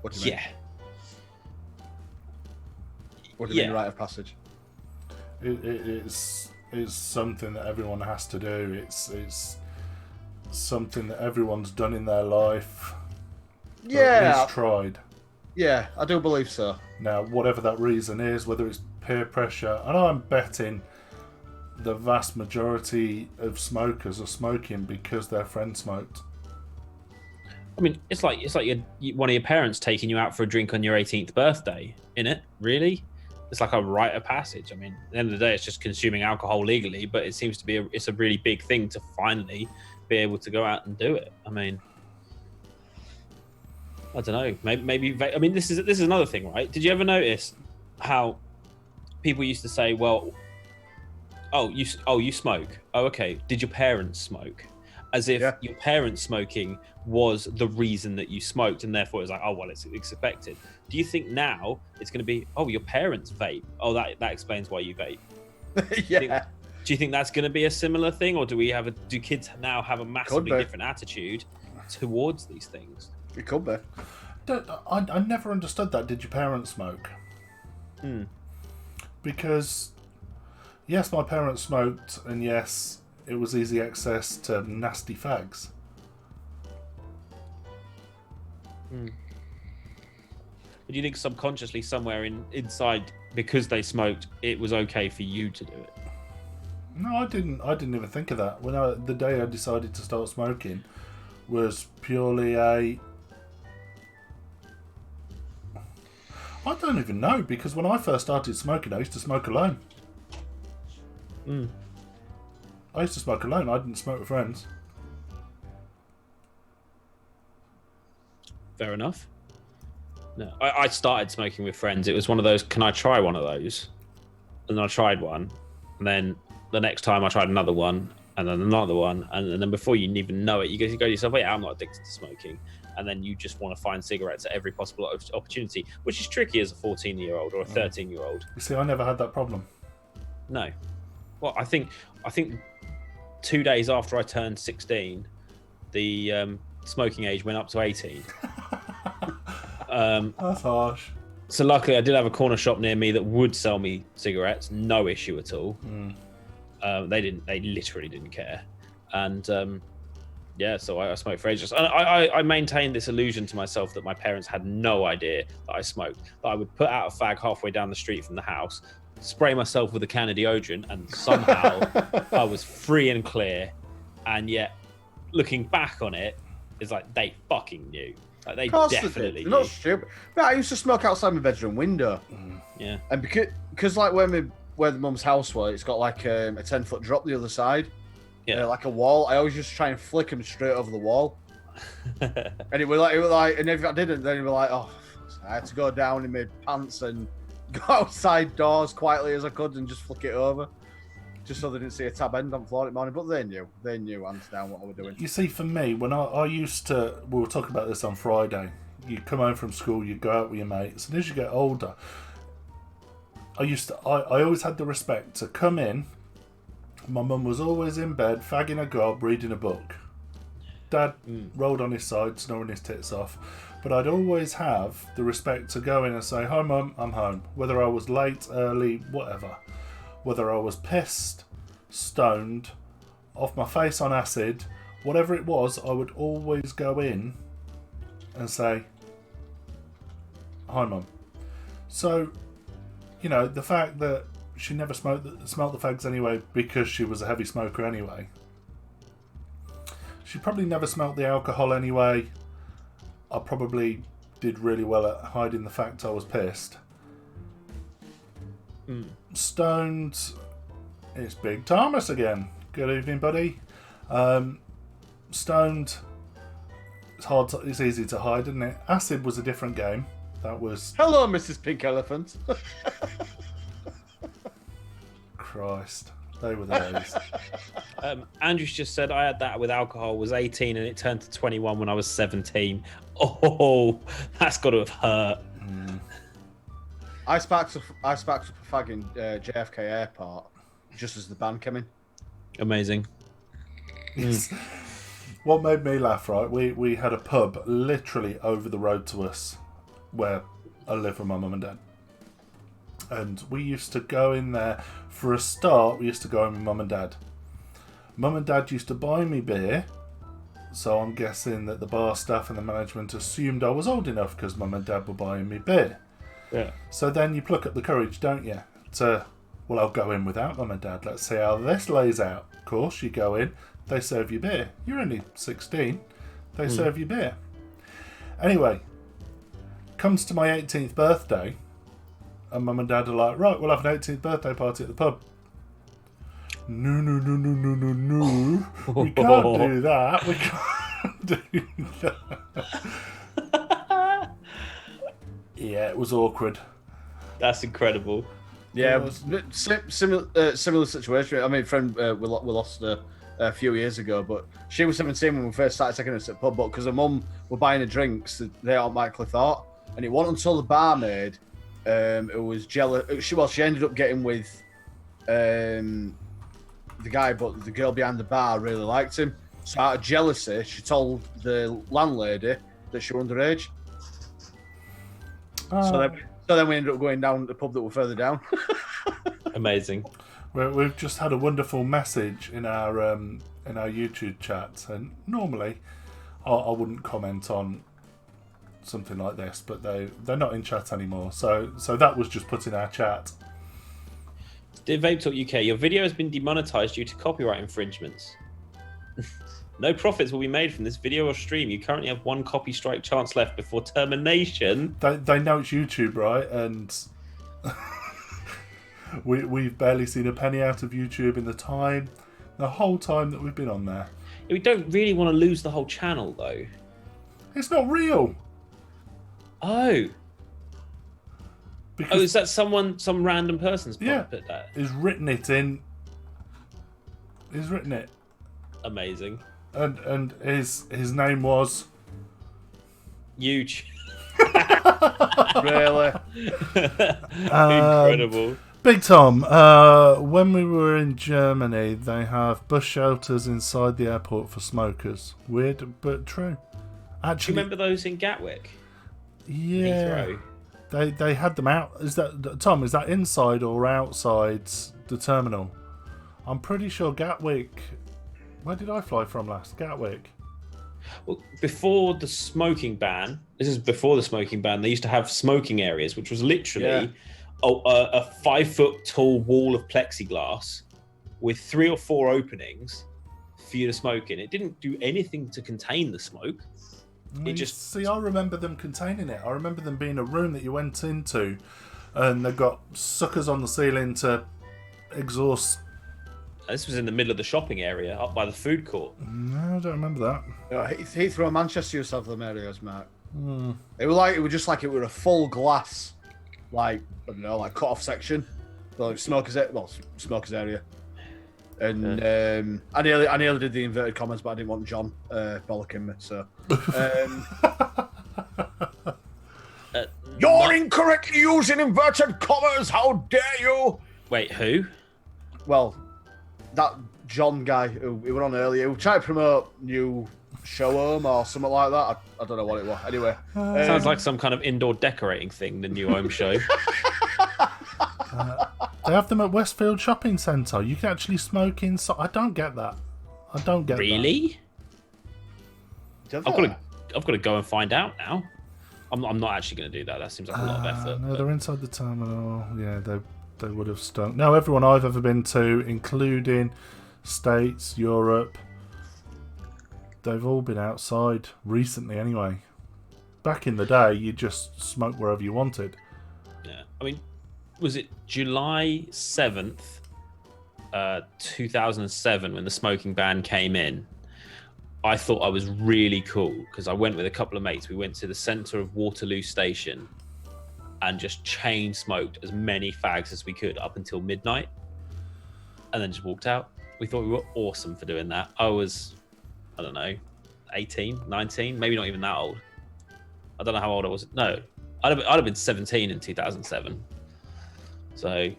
What do you mean?
Yeah.
What do you mean, rite of passage?
It's something that everyone has to do. It's something that everyone's done in their life.
Yeah.
At least tried.
Yeah, I do believe so.
Now, whatever that reason is, whether it's peer pressure, and I'm betting the vast majority of smokers are smoking because their friend smoked.
I mean, it's like one of your parents taking you out for a drink on your 18th birthday, innit? Really? It's like a rite of passage. I mean, at the end of the day, it's just consuming alcohol legally, but it seems to be it's a really big thing to finally be able to go out and do it. I mean, I don't know. Maybe I mean, this is another thing, right? Did you ever notice how people used to say, "Well, you smoke. Oh, okay. Did your parents smoke?" As if your parents smoking was the reason that you smoked, and therefore it's like, oh well, it's expected. Do you think now it's going to be, oh, your parents vape? Oh, that explains why you vape.
Yeah.
Do you think that's going to be a similar thing, or do kids now have a massively different attitude towards these things?
It could be.
I never understood that. Did your parents smoke? Because yes, my parents smoked, and yes, it was easy access to nasty fags.
But do you think subconsciously somewhere inside, because they smoked, it was okay for you to do it?
No, I didn't even think of that. The day I decided to start smoking was purely a... I don't even know, because when I first started smoking, I used to smoke alone. I used to smoke alone. I didn't smoke with friends.
Fair enough. No, I started smoking with friends. It was one of those, can I try one of those? And then I tried one. And then the next time I tried another one. And then another one. And then before you even know it, you go to yourself, wait, I'm not addicted to smoking. And then you just want to find cigarettes at every possible opportunity, which is tricky as a 14-year-old or a 13-year-old.
You see, I never had that problem.
No. Well, I think 2 days after I turned 16, the smoking age went up to 18.
That's harsh.
So luckily I did have a corner shop near me that would sell me cigarettes, no issue at all. They literally didn't care. And so I smoked for ages. And I maintained this illusion to myself that my parents had no idea that I smoked. That I would put out a fag halfway down the street from the house, spray myself with a can of deodorant, and somehow I was free and clear. And yet, looking back on it, it's like they fucking knew. Like they definitely
They're
knew.
not stupid. But I used to smoke outside my bedroom window.
Yeah.
And because like where the mum's house was, it's got like a 10-foot drop the other side.
Yeah.
Like a wall. I always just try and flick them straight over the wall. And it was like, and if I didn't, then it was like, oh, I had to go down in my pants and go outside doors quietly as I could and just flick it over, just so they didn't see a tab end on the floor in the morning. But they knew hands down what I was doing.
You see, for me, when I used to, we were talking about this on Friday. You come home from school, you go out with your mates, and as you get older, I always had the respect to come in. My mum was always in bed, fagging a gob, reading a book. Dad rolled on his side, snoring his tits off. But I'd always have the respect to go in and say, "Hi Mum, I'm home." Whether I was late, early, whatever. Whether I was pissed, stoned, off my face on acid, whatever it was, I would always go in and say, "Hi Mum." So, you know, the fact that she never smelt the fags anyway because she was a heavy smoker anyway. She probably never smelt the alcohol anyway. I probably did really well at hiding the fact I was pissed. Stoned, it's Big Thomas again. Good evening, buddy. Stoned, it's easy to hide, isn't it? Acid was a different game. That was...
Hello, Mrs. Pink Elephant.
Christ. They were the days.
Andrew's just said I had that with alcohol, was 18 and it turned to 21 when I was 17. That's got to have hurt.
I sparked up a fag in JFK Airport just as the band came in.
Amazing.
What made me laugh, right? We had a pub literally over the road to us where I live with my mum and dad. And we used to go in there, for a start, we used to go in with mum and dad. Mum and dad used to buy me beer, so I'm guessing that the bar staff and the management assumed I was old enough because mum and dad were buying me beer.
Yeah.
So then you pluck up the courage, don't you? Well, I'll go in without mum and dad. Let's see how this lays out. Of course, you go in, they serve you beer. You're only 16. They serve you beer. Anyway, comes to my 18th birthday, and mum and dad are like, right, we'll have an 18th birthday party at the pub. No. We can't do that. We can't do that. Yeah, it was awkward.
That's incredible.
Yeah, it was similar situation. I mean, friend, we lost her a few years ago, but she was 17 when we first started taking us to the pub, but because her mum were buying her drinks, they automatically thought. And it wasn't until the barmaid who was jealous. She ended up getting with the guy, but the girl behind the bar really liked him. So out of jealousy, she told the landlady that she was underage. So then we ended up going down to the pub that were further down.
Amazing.
We've just had a wonderful message in our YouTube chat, and normally I wouldn't comment on something like this, but they're not in chat anymore. So that was just put in our chat.
Dear Vape Talk UK, your video has been demonetized due to copyright infringements. No profits will be made from this video or stream. You currently have one copy strike chance left before termination.
They know it's YouTube, right? And we've barely seen a penny out of YouTube in the whole time that we've been on there.
We don't really want to lose the whole channel, though.
It's not real.
Oh.
Because,
is that some random person's put that?
He's written it.
Amazing.
And his name was
Huge.
Really?
Incredible.
Big Tom, when we were in Germany, they have bus shelters inside the airport for smokers. Weird, but true. Actually,
Do you remember those in Gatwick?
Yeah.
Heathrow?
They had them out. Is that inside or outside the terminal? I'm pretty sure Gatwick. Where did I fly from last? Gatwick.
Well, before the smoking ban, they used to have smoking areas, which was literally a 5 foot tall wall of plexiglass with 3 or 4 openings for you to smoke in. It didn't do anything to contain the smoke. It just
see. I remember them containing it. I remember them being a room that you went into, and they got suckers on the ceiling to exhaust.
This was in the middle of the shopping area, up by the food court.
No, I don't remember that.
Heathrow and Manchester used to have them areas, Mark. It was just like it were a full glass, like I don't know, like cut off section, like smokers area. And I nearly did the inverted commas, but I didn't want John bollocking me. So you're incorrectly using inverted commas. How dare you?
Wait, who?
Well, that John guy who we were on earlier, who tried to promote new show home or something like that. I don't know what it was. Anyway,
Sounds like some kind of indoor decorating thing. The new home show.
They have them at Westfield Shopping Centre. You can actually smoke inside. I don't get that. I don't get
Really?
I've
I've got to go and find out now. I'm not actually going to do that. That seems like a lot of effort.
No, they're inside the terminal. Yeah, they would have stunk. No, everyone I've ever been to, including States, Europe, they've all been outside recently anyway. Back in the day, you just smoked wherever you wanted.
Yeah. I mean, was it July 7th, 2007, when the smoking ban came in? I thought I was really cool because I went with a couple of mates. We went to the centre of Waterloo Station and just chain smoked as many fags as we could up until midnight and then just walked out. We thought we were awesome for doing that. I was, I don't know, 18, 19, maybe not even that old. I don't know how old I was. No, I'd have been 17 in 2007. So,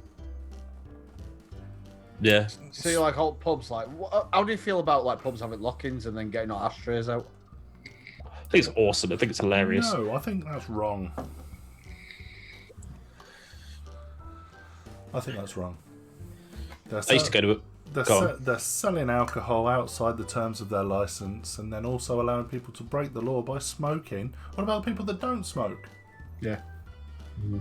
yeah.
So you like old pubs? Like, how do you feel about like pubs having lock-ins and then getting all ashtrays out?
I think it's awesome. I think it's hilarious.
No, I think that's wrong. I think that's wrong.
I used to go to it.
They're selling alcohol outside the terms of their license and then also allowing people to break the law by smoking. What about the people that don't smoke?
Yeah.
Mm-hmm.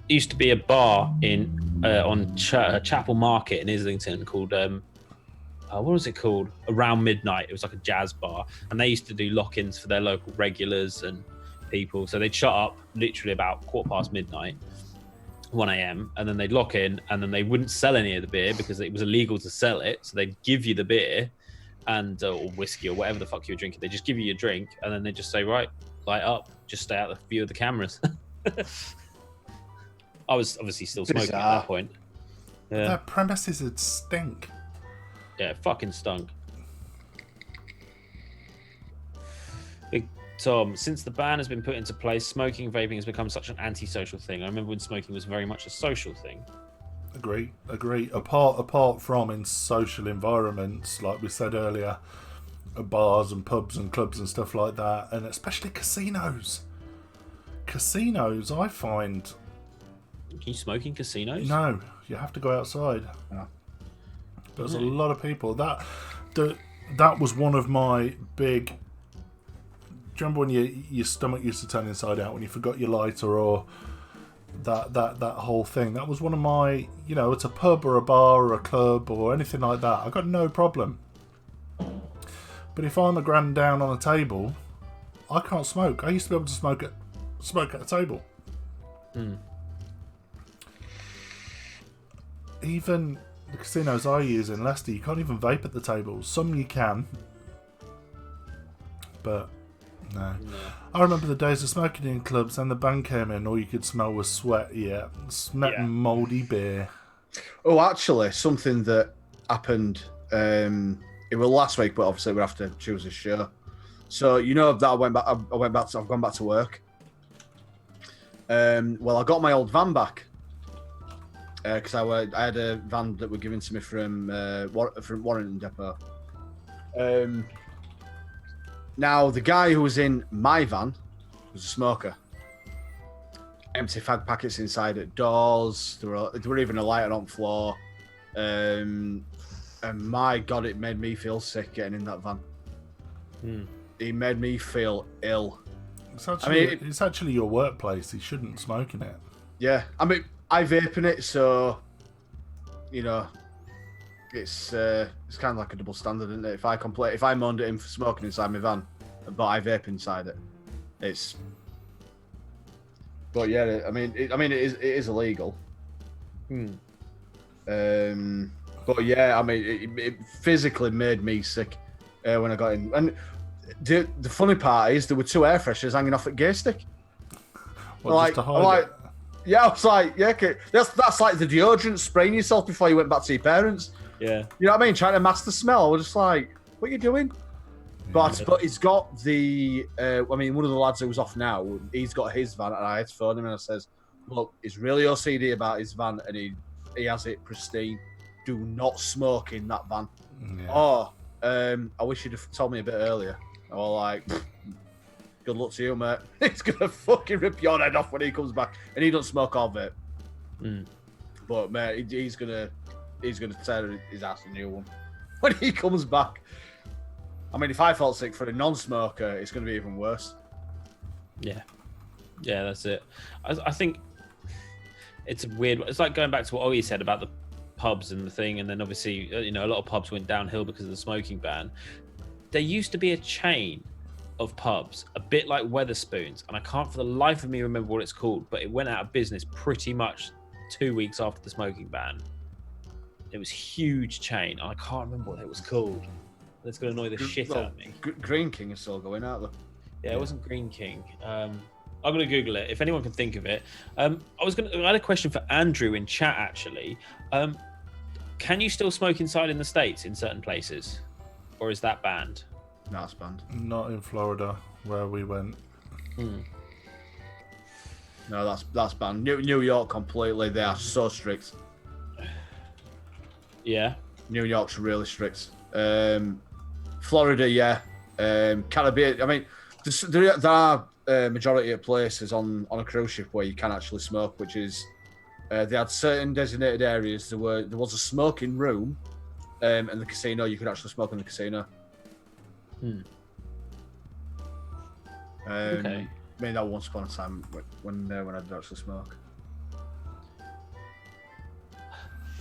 There used to be a bar in on Chapel Market in Islington called what was it called? Around Midnight. It was like a jazz bar, and they used to do lock-ins for their local regulars and people. So they'd shut up literally about midnight, 1 a.m, and then they'd lock in, and then they wouldn't sell any of the beer because it was illegal to sell it. So they'd give you the beer and or whiskey or whatever the fuck you were drinking. They just give you your drink, and then they just say, right, light up, just stay out of the view of the cameras. I was obviously still smoking at that point. Yeah.
Their premises would stink.
Yeah, it fucking stunk. Big Tom, since the ban has been put into place, smoking and vaping has become such an antisocial thing. I remember when smoking was very much a social thing.
Agree. Apart from in social environments, like we said earlier, bars and pubs and clubs and stuff like that, and especially casinos. Casinos, I find.
Can you smoke in casinos?
No, you have to go outside.
Yeah.
There's a lot of people. That was one of my big. Do you remember when your stomach used to turn inside out when you forgot your lighter or that whole thing? That was one of my. It's a pub or a bar or a club or anything like that. I got no problem. But if I'm a grand down on a table, I can't smoke. I used to be able to smoke at a table.
Mm.
Even the casinos I use in Leicester, you can't even vape at the tables. Some you can, but no. I remember the days of smoking in clubs, and the ban came in, all you could smell was sweat. Yeah, and mouldy beer.
Oh, actually, something that happened. It was last week, but obviously we have to choose a show. So that I've gone back to work. Well, I got my old van back. Because I had a van that were given to me from Warrington Depot. Now, the guy who was in my van was a smoker. Empty fag packets inside at doors. There were even a lighter on the floor. And my God, it made me feel sick getting in that van.
Mm.
It made me feel ill.
It's actually your workplace. You shouldn't smoke in it.
Yeah, I mean, I vape in it, so you know, it's kind of like a double standard, isn't it? If I moaned at him for smoking inside my van, but I vape inside it, it's. But yeah, it is illegal. But yeah, I mean, it physically made me sick when I got in. And the funny part is there were 2 air fresheners hanging off at Gear Stick.
Well, just to hide it.
Yeah, I was like, yeah, okay. That's like the deodorant spraying yourself before you went back to your parents.
Yeah.
You know what I mean? Trying to mask the smell. I was just like, what are you doing? But it's got the. I mean, one of the lads who was off now, he's got his van, and I had to phone him and I says, look, he's really OCD about his van, and he has it pristine. Do not smoke in that van. Yeah. I wish you'd have told me a bit earlier. I was like, good luck to you, mate. He's gonna fucking rip your head off when he comes back, and he doesn't smoke or vape. But mate, he's gonna tear his ass a new one when he comes back. I mean, if I felt sick for a non-smoker, it's going to be even worse.
Yeah, that's it. I think it's weird. It's like going back to what Ollie said about the pubs and the thing, and then obviously, a lot of pubs went downhill because of the smoking ban. There used to be a chain of pubs, a bit like Weatherspoons, and I can't for the life of me remember what it's called, but it went out of business pretty much 2 weeks after the smoking ban. It was a huge chain, and I can't remember what it was called. That's going to annoy the shit out of me.
Green King is still going out, though.
Yeah, it wasn't Green King. I'm going to Google it. If anyone can think of it. I had a question for Andrew in chat, actually. Can you still smoke inside in the States in certain places? Or is that banned?
No, it's banned.
Not in Florida, where we went.
No, that's banned. New York completely. They are so strict.
Yeah.
New York's really strict. Florida, yeah. Caribbean. I mean, there are majority of places on a cruise ship where you can actually smoke, which is they had certain designated areas. There was a smoking room, and the casino you could actually smoke in the casino.
Okay.
I mean, that once upon a time when I did actually smoke.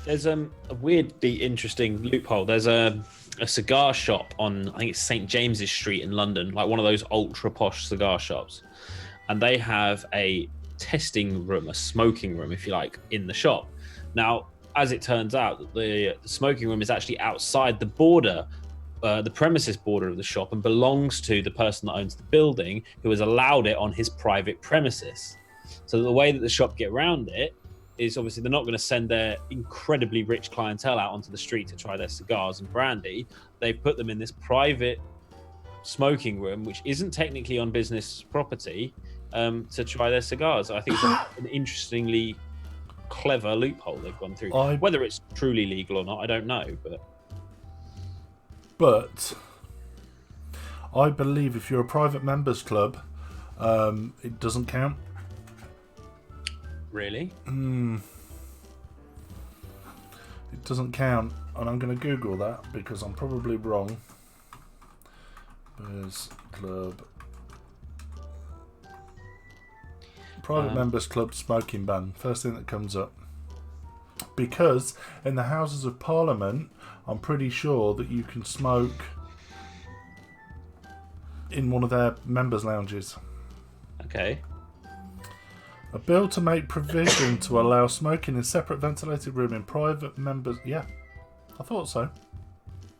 There's a weirdly interesting loophole. There's a cigar shop on, I think it's St. James's Street in London, like one of those ultra posh cigar shops. And they have a testing room, a smoking room, if you like, in the shop. Now, as it turns out, the smoking room is actually outside the border, the premises border of the shop, and belongs to the person that owns the building, who has allowed it on his private premises. So the way that the shop get around it is obviously they're not going to send their incredibly rich clientele out onto the street to try their cigars and brandy. They've put them in this private smoking room, which isn't technically on business property, to try their cigars. I think it's an interestingly clever loophole they've gone through. Whether it's truly legal or not, I don't know.
But I believe if you're a private members club, it doesn't count.
Really?
It doesn't count, and I'm going to Google that because I'm probably wrong. Members Club. Private Members Club smoking ban. First thing that comes up. Because in the Houses of Parliament, I'm pretty sure that you can smoke in one of their members' lounges.
Okay.
A bill to make provision to allow smoking in separate ventilated room in private members... Yeah, I thought so.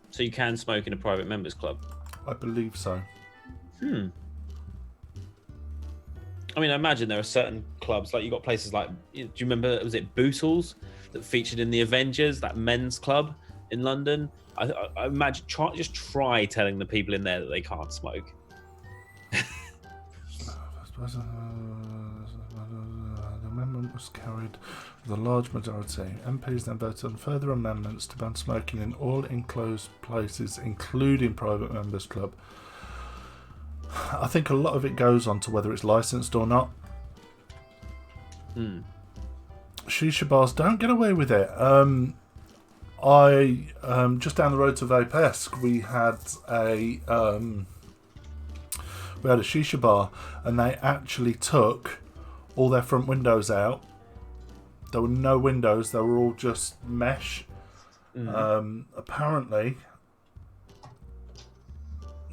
So you can smoke in a private members club?
I believe so.
I mean, I imagine there are certain clubs, like you got places like... Do you remember, was it Bootles that featured in the Avengers, that men's club in London? I imagine, try telling the people in there that they can't smoke.
The amendment was carried with a large majority. MPs then voted on further amendments to ban smoking in all enclosed places, including private members club. I think a lot of it goes on to whether it's licensed or not. Shisha bars don't get away with it. Just down the road to Vape, we had a shisha bar, and they actually took all their front windows out There were no windows. They were all just mesh. Apparently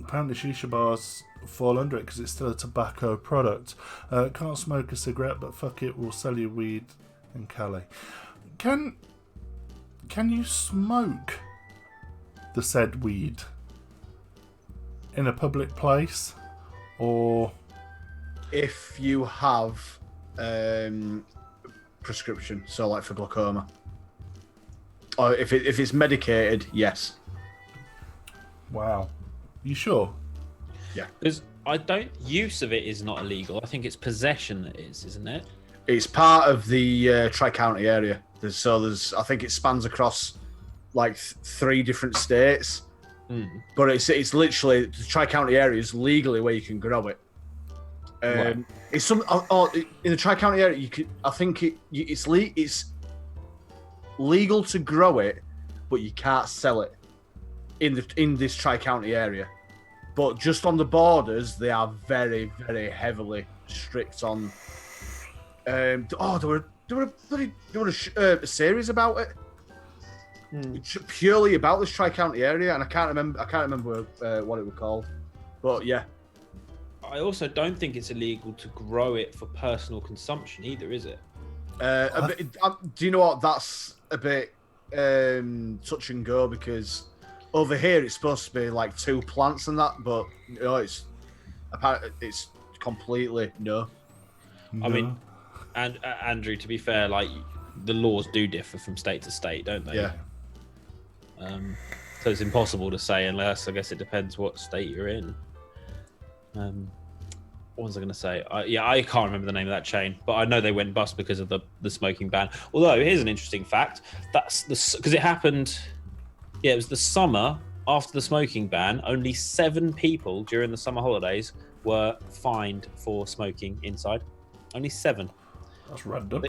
shisha bars fall under it because it's still a tobacco product. Can't smoke a cigarette, but fuck it, we'll sell you weed in Cali. Can you smoke the said weed in a public place, or
if you have prescription, so like for glaucoma, or if it's medicated, yes.
Wow, you sure?
Yeah,
Because use of it is not illegal. I think it's possession that is, isn't it?
it's part of the Tri-County area. There's I think it spans across like 3 different states, but it's literally the Tri-County area is legally where you can grow it.
Right.
It's some in the Tri-County area. You could, I think it's legal to grow it, but you can't sell it in this Tri-County area. But just on the borders, they are very, very heavily strict on. There were a series about it, purely about this Tri-County area, and I can't remember what it was called. But yeah.
I also don't think it's illegal to grow it for personal consumption either, is it?
Do you know what? That's a bit touch and go, because over here it's supposed to be like 2 plants and that, but it's completely no.
I mean, and Andrew, to be fair, like the laws do differ from state to state, don't they?
Yeah.
So it's impossible to say unless, I guess, it depends what state you're in. What was I going to say? I can't remember the name of that chain, but I know they went bust because of the smoking ban. Although, here's an interesting fact. That's because it happened. Yeah, it was the summer after the smoking ban. Only 7 people during the summer holidays were fined for smoking inside. Only 7.
That's random.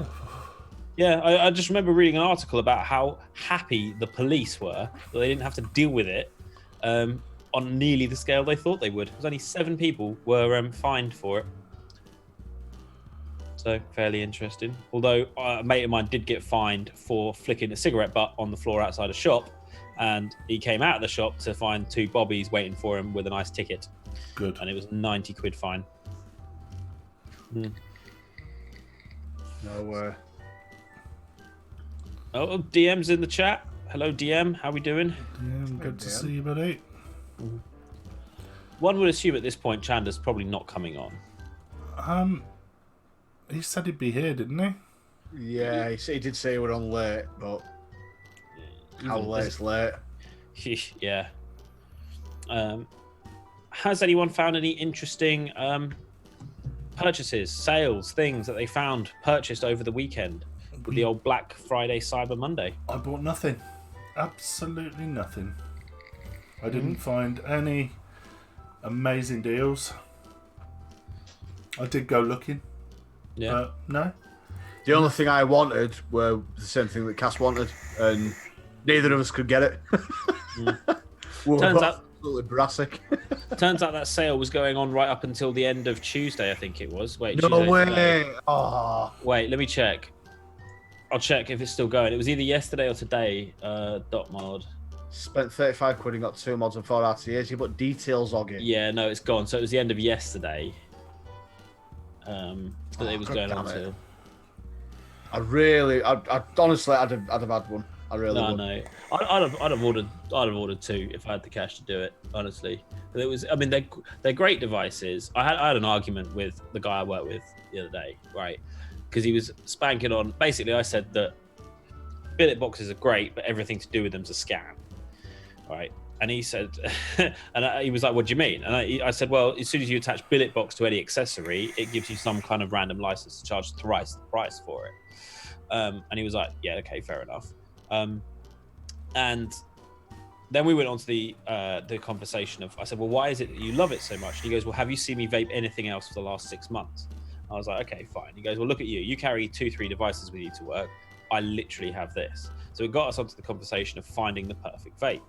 Yeah, I just remember reading an article about how happy the police were that they didn't have to deal with it on nearly the scale they thought they would. It was only 7 people were fined for it. So, fairly interesting. Although a mate of mine did get fined for flicking a cigarette butt on the floor outside a shop, and he came out of the shop to find 2 bobbies waiting for him with a nice ticket.
Good.
And it was £90 fine.
No.
Oh, DM's in the chat. Hello, DM. How we doing?
Yeah, good to see you, buddy.
One would assume at this point Chander's probably not coming on.
He said he'd be here, didn't he?
Yeah, he did say we're on late, but how late's late?
Yeah. Has anyone found any interesting purchases, sales, things that they found purchased over the weekend with the old Black Friday, Cyber Monday?
I bought nothing. Absolutely nothing. I didn't find any amazing deals. I did go looking.
Yeah.
No.
The only thing I wanted were the same thing that Cass wanted, and neither of us could get it.
Turns out
absolutely brassic.
Turns out that sale was going on right up until the end of Tuesday, I think it was. Wait,
No
Tuesday,
way!
today.
Oh.
Wait, let me check. I'll check if it's still going. It was either yesterday or today. Dot mod.
Spent 35 quid and got 2 mods and 4 RTAs. You put details on it.
Yeah, no, it's gone. So it was the end of yesterday. That it was going on till.
I honestly, I'd have had one. I really would.
No. I'd have ordered 2 if I had the cash to do it. Honestly, but it was. I mean, they're great devices. I had an argument with the guy I worked with the other day, right? Because he was spanking on. Basically, I said that billet boxes are great, but everything to do with them's a scam, right? And he said, he was like, "What do you mean?" And I said, "Well, as soon as you attach billet box to any accessory, it gives you some kind of random license to charge thrice the price for it." And he was like, "Yeah, okay, fair enough." And then we went on to the conversation of, I said, "Well, why is it that you love it so much?" And he goes, "Well, have you seen me vape anything else for the last 6 months?" I was like, "Okay, fine." He goes, "Well, look at you. You carry 2-3 devices with you to work. I literally have this." So it got us onto the conversation of finding the perfect vape.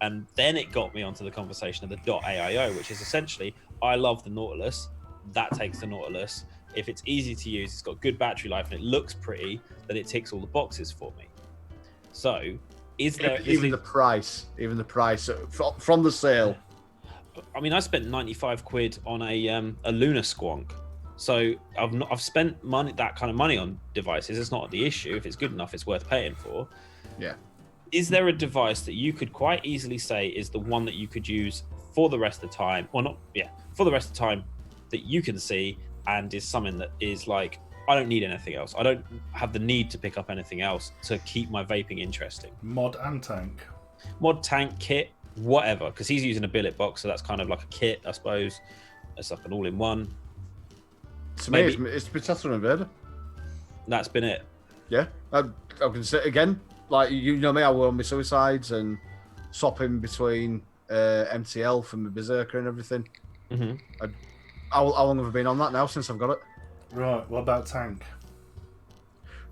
And then it got me onto the conversation of the .aio, which is essentially, I love the Nautilus. That takes the Nautilus. if it's easy to use, it's got good battery life, and it looks pretty, then it ticks all the boxes for me. So, is there
even the price from the sale?
I mean, I spent 95 quid on a Luna Squonk, so I've spent that kind of money on devices. It's not the issue. If it's good enough, it's worth paying for.
Yeah.
Is there a device that you could quite easily say is the one that you could use for the rest of the time, for the rest of the time that you can see, and is something that is like, I don't need anything else. I don't have the need to pick up anything else to keep my vaping interesting.
Mod and tank.
Mod, tank, kit, whatever, because he's using a billet box, so that's kind of like a kit, I suppose. It's like an all-in-one.
To me, it's been Tesla Invader.
That's been it.
Yeah, I can say it again. Like, you know me, I were on my suicides and swapping between MTL from my Berserker and everything.
Mm-hmm.
How long have I been on that now since I've got it?
Right, what about tank?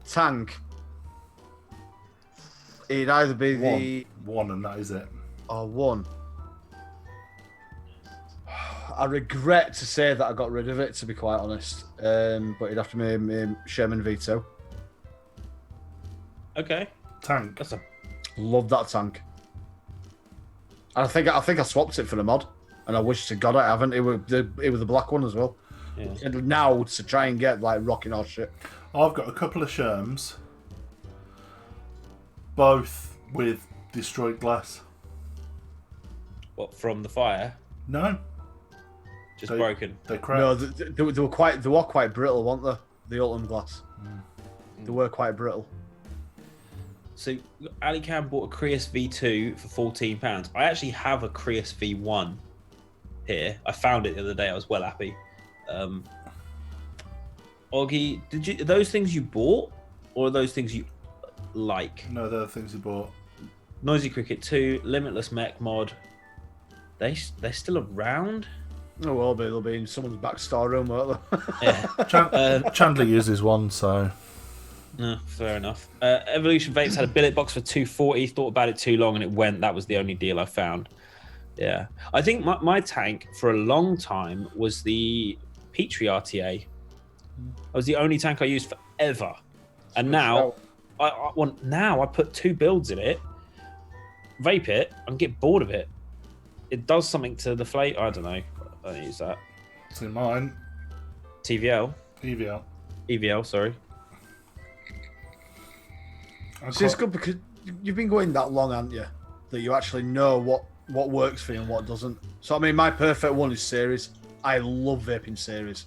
Tank. It'd either be
one, and that is it.
or one. I regret to say that I got rid of it, to be quite honest. But it'd have to be Sherman V2.
Okay.
Tank.
Love that tank. And I think I swapped it for the mod, and I wish to God I haven't. It was the black one as well.
Yeah.
And now to try and get like rocking horse shit.
I've got a couple of Sherms, both with destroyed glass.
What, from the fire?
No,
Just broken.
they cracked.
No, they were quite brittle, weren't they? The Ultim glass. They were quite brittle.
So Alicam bought a Creus V2 for £14. I actually have a Creus V1 here. I found it the other day. I was well happy. Oggy, are those things you bought, or are those things you like?
No, they're the things you bought.
Noisy Cricket 2, Limitless Mech mod. They're still around?
Oh well, they'll be in someone's back storeroom, won't they?
Yeah.
Chandler uses one, so
No, fair enough. Evolution Vapes had a billet box for $240. Thought about it too long, and it went. That was the only deal I found. Yeah, I think my tank for a long time was the Petrie RTA. That was the only tank I used forever, and now I put 2 builds in it, vape it, and get bored of it. It does something to the flame. I don't know. I don't use that.
it's in mine.
TVL,
EVL.
Sorry.
See, it's good because you've been going that long, haven't you? That you actually know what works for you and what doesn't. So I mean, my perfect one is series. I love vaping series.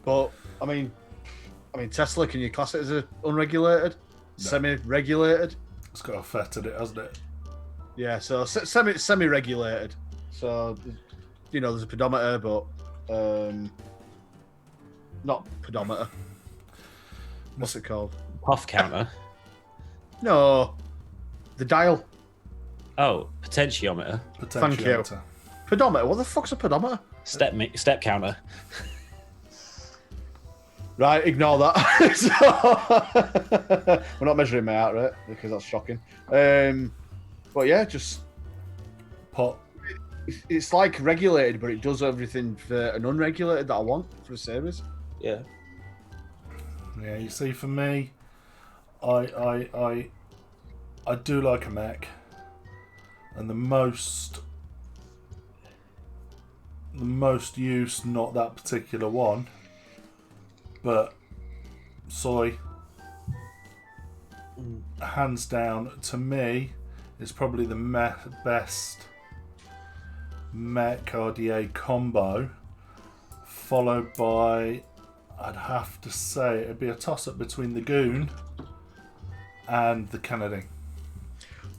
But I mean, Tesla, can you class it as unregulated, semi-regulated?
It's got a FET in it, hasn't it?
Yeah, so semi-regulated. So there's a pedometer, but not pedometer. What's it called?
Puff counter.
No, the dial.
Oh, potentiometer.
Thank you. Pedometer. What the fuck's a pedometer?
Step counter.
Right, ignore that. We're not measuring my heart rate because that's shocking. But yeah, just
Pot.
it's like regulated, but it does everything for an unregulated that I want for a series.
Yeah.
Yeah, you see, for me, I do like a mech, and the most use, not that particular one, but soy, hands down, to me, is probably the best mech RDA combo, followed by, I'd have to say, it'd be a toss-up between the Goon and the Kennedy.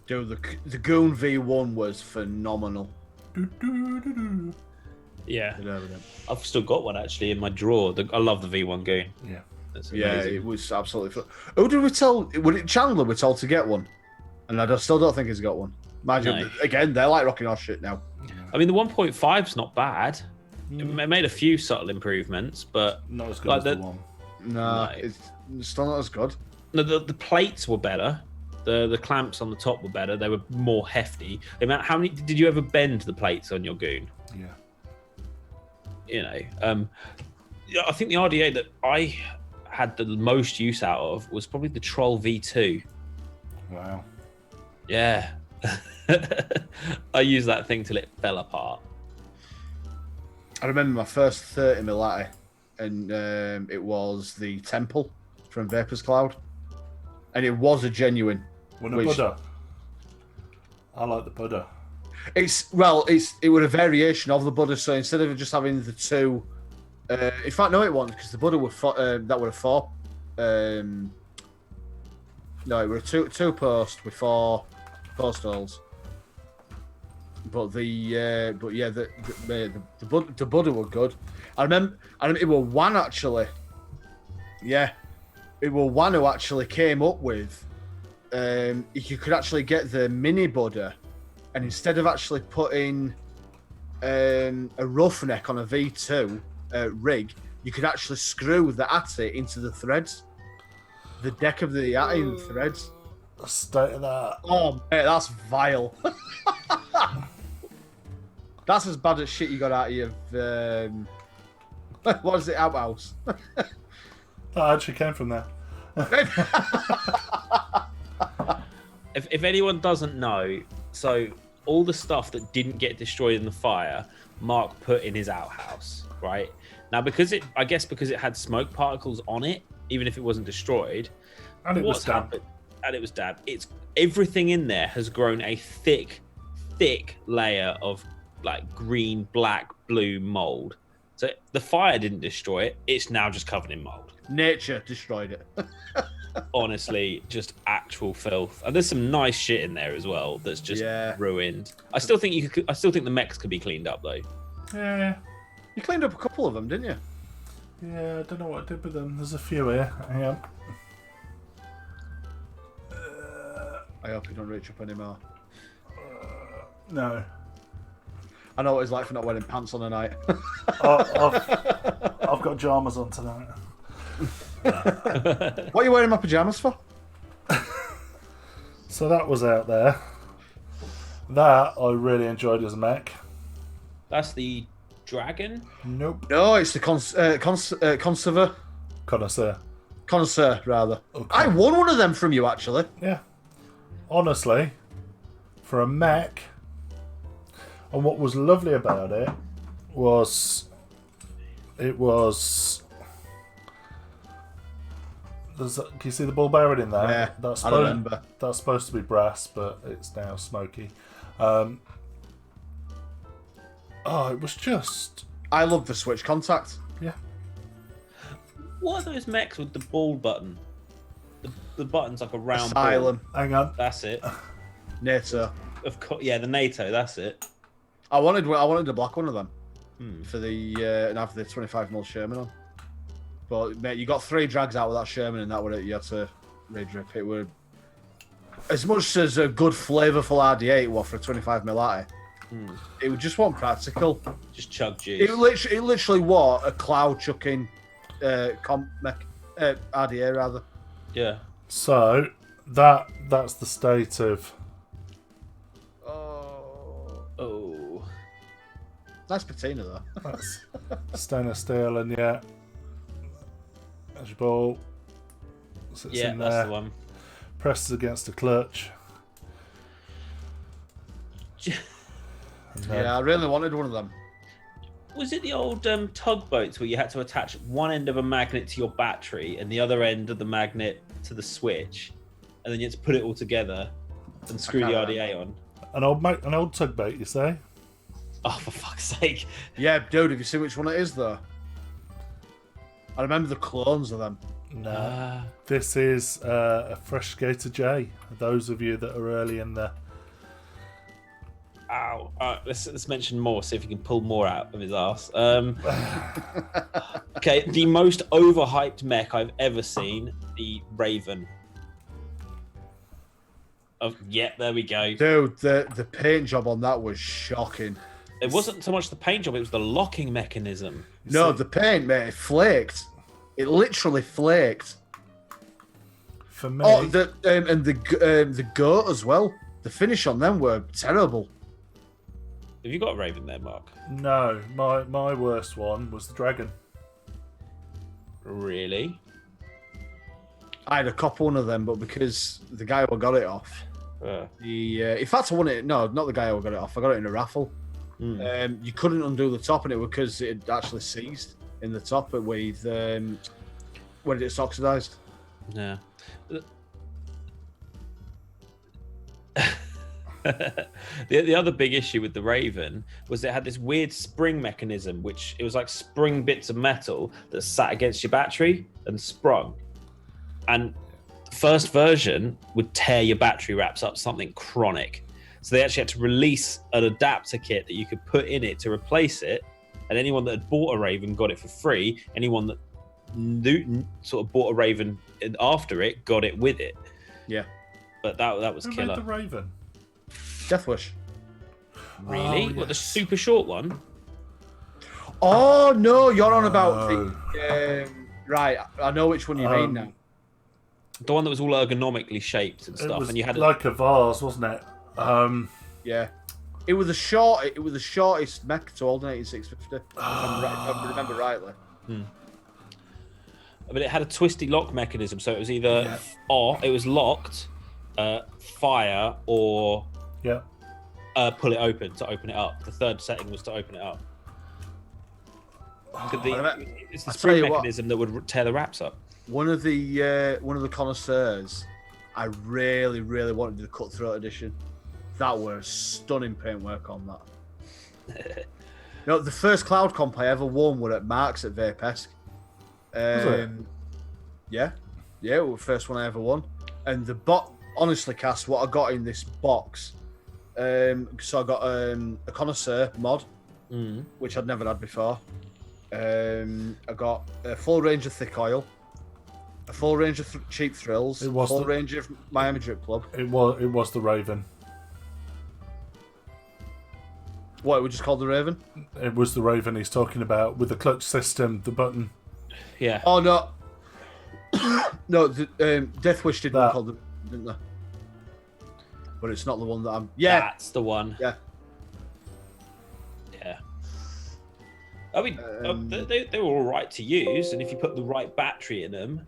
Dude, the Goon V1 was phenomenal.
Yeah. I've still got one actually in my drawer. I love the V1 Goon.
Yeah.
That's
Yeah,
amazing.
it was absolutely fun. Who did we tell? Was it Chandler we told to get one? And I still don't think he's got one. Mind you, again, they're like rocking our shit now.
I mean, the 1.5's not bad. It made a few subtle improvements, but
Not as good
like
as the one.
No,
No.
it's still not as good.
the plates were better. The clamps on the top were better. They were more hefty. How many did you ever bend the plates on your Goon?
Yeah.
Yeah, I think the RDA that I had the most use out of was probably the Troll V2.
Wow.
Yeah. I used that thing till it fell apart.
I remember my first 30 mil latte, and it was the Temple from Vapor's Cloud, and it was a genuine.
Well, the Buddha. I like the Buddha.
It was a variation of the Buddha. So instead of just having the two, in fact, no, it wasn't, because the Buddha were that were a four. No, it were a two post with four stalls. But the Buddha were good. I remember it was one actually. Yeah, it was one who actually came up with. You could actually get the mini Buddha, and instead of actually putting a roughneck on a V2 rig, you could actually screw the Atty into the threads. The deck of the Atty in the threads.
The state of that.
Oh, mate, that's vile. That's as bad as shit you got out of your... what is it, outhouse?
That actually came from there.
If anyone doesn't know, so all the stuff that didn't get destroyed in the fire, Mark put in his outhouse, right? Now, because it had smoke particles on it, even if it wasn't destroyed,
And it was damp.
It's everything in there has grown a thick layer of like green, black, blue mold. So the fire didn't destroy it. It's now just covered in mold.
Nature destroyed it.
Honestly, just actual filth. And there's some nice shit in there as well that's just ruined. I still think the mechs could be cleaned up though.
Yeah.
You cleaned up a couple of them, didn't you?
Yeah, I don't know what I did with them. There's a few here. Hang on.
I hope you don't reach up anymore.
No.
I know what it's like for not wearing pants on a night.
I've got pajamas on tonight.
What are you wearing my pajamas for?
So that was out there. That I really enjoyed as a mech.
That's the dragon?
Nope.
No, it's the conserver. Connoisseur, rather.
Okay.
I won one of them from you, actually.
Yeah. Honestly, for a mech, and what was lovely about it was can you see the ball bearing in there?
Yeah, I remember.
That's supposed to be brass, but it's now smoky. It was just...
I love the switch contact.
Yeah.
What are those mechs with the ball button? The button's like a round
Asylum.
ball.
Hang on.
That's it.
NATO.
Of course, yeah, the NATO. That's it.
I wanted a black one of them for the and have the 25mm Sherman on. But mate, you got 3 drags out with that Sherman, and that would you had to re-drip. It would, as much as a good flavourful RD8 was for a 25mm latte, it would just wasn't practical.
Just chug juice.
It literally was a cloud chucking RDA rather.
Yeah.
So that's the state of...
Oh.
Nice patina though.
That's stainless steel, and yeah, as your ball sits
Yeah,
in
that's
there,
the one.
presses against the clutch. And then-
Yeah, I really wanted one of them.
Was it the old tugboats where you had to attach one end of a magnet to your battery and the other end of the magnet to the switch, and then you had to put it all together and screw the RDA on?
An old tugboat, you say?
Oh, for fuck's sake!
Yeah, dude, have you seen which one it is though? I remember the clones of them.
No. This is a Fresh Skater J. Those of you that are early in the...
Ow! Let's mention more. See if he can pull more out of his ass. Okay, the most overhyped mech I've ever seen, the Raven. There we go.
Dude, the paint job on that was shocking.
It wasn't so much the paint job; it was the locking mechanism.
No, the paint, mate, it flaked. It literally flaked.
For me...
Oh, the goat as well. The finish on them were terrible.
Have you got a Raven there, Mark?
No, my worst one was the dragon.
Really?
I had a cop one of them, but because the guy who got it off, in fact, I won it. No, not the guy who got it off. I got it in a raffle. You couldn't undo the top, and it was because it had actually seized in the top with when it's oxidized.
Yeah. The other big issue with the Raven was it had this weird spring mechanism, which it was like spring bits of metal that sat against your battery and sprung. And the first version would tear your battery wraps up, something chronic. So they actually had to release an adapter kit that you could put in it to replace it. And anyone that had bought a Raven got it for free. Anyone that sort of bought a Raven after it got it with it.
Yeah.
But that was
Who
killer.
made the Raven?
Deathwish.
Really?
Oh,
What, the
yes.
super short one?
Oh no, you're on about the right. I know which one you mean now.
The one that was all ergonomically shaped and
It
stuff,
was
and you had
like a vase, wasn't it?
Yeah, it was the shortest mech to hold an 8650. If I remember rightly.
but it had a twisty lock mechanism, so it was either it was locked, fire, or
Yeah.
pull it open to open it up. The third setting was to open it up. It's the
I'll tell
spring
you what.
mechanism that would tear the wraps up.
One of the connoisseurs, I really, really wanted the cutthroat edition. That was stunning paintwork on that. No, the first cloud comp I ever won were at Marks at Vape. Yeah, it was the first one I ever won. And honestly, Cass, what I got in this box, so I got a connoisseur mod, which I'd never had before. I got a full range of thick oil, a full range of cheap thrills, a full range of Miami Drip Club.
It was the Raven.
What, it was just called the Raven?
It was the Raven he's talking about with the clutch system, the button.
Yeah.
Oh no, no. Deathwish did one called the, didn't they? But it's not the one that I'm. Yeah,
That's the one.
yeah.
Yeah. I mean, they were all right to use, and if you put the right battery in them,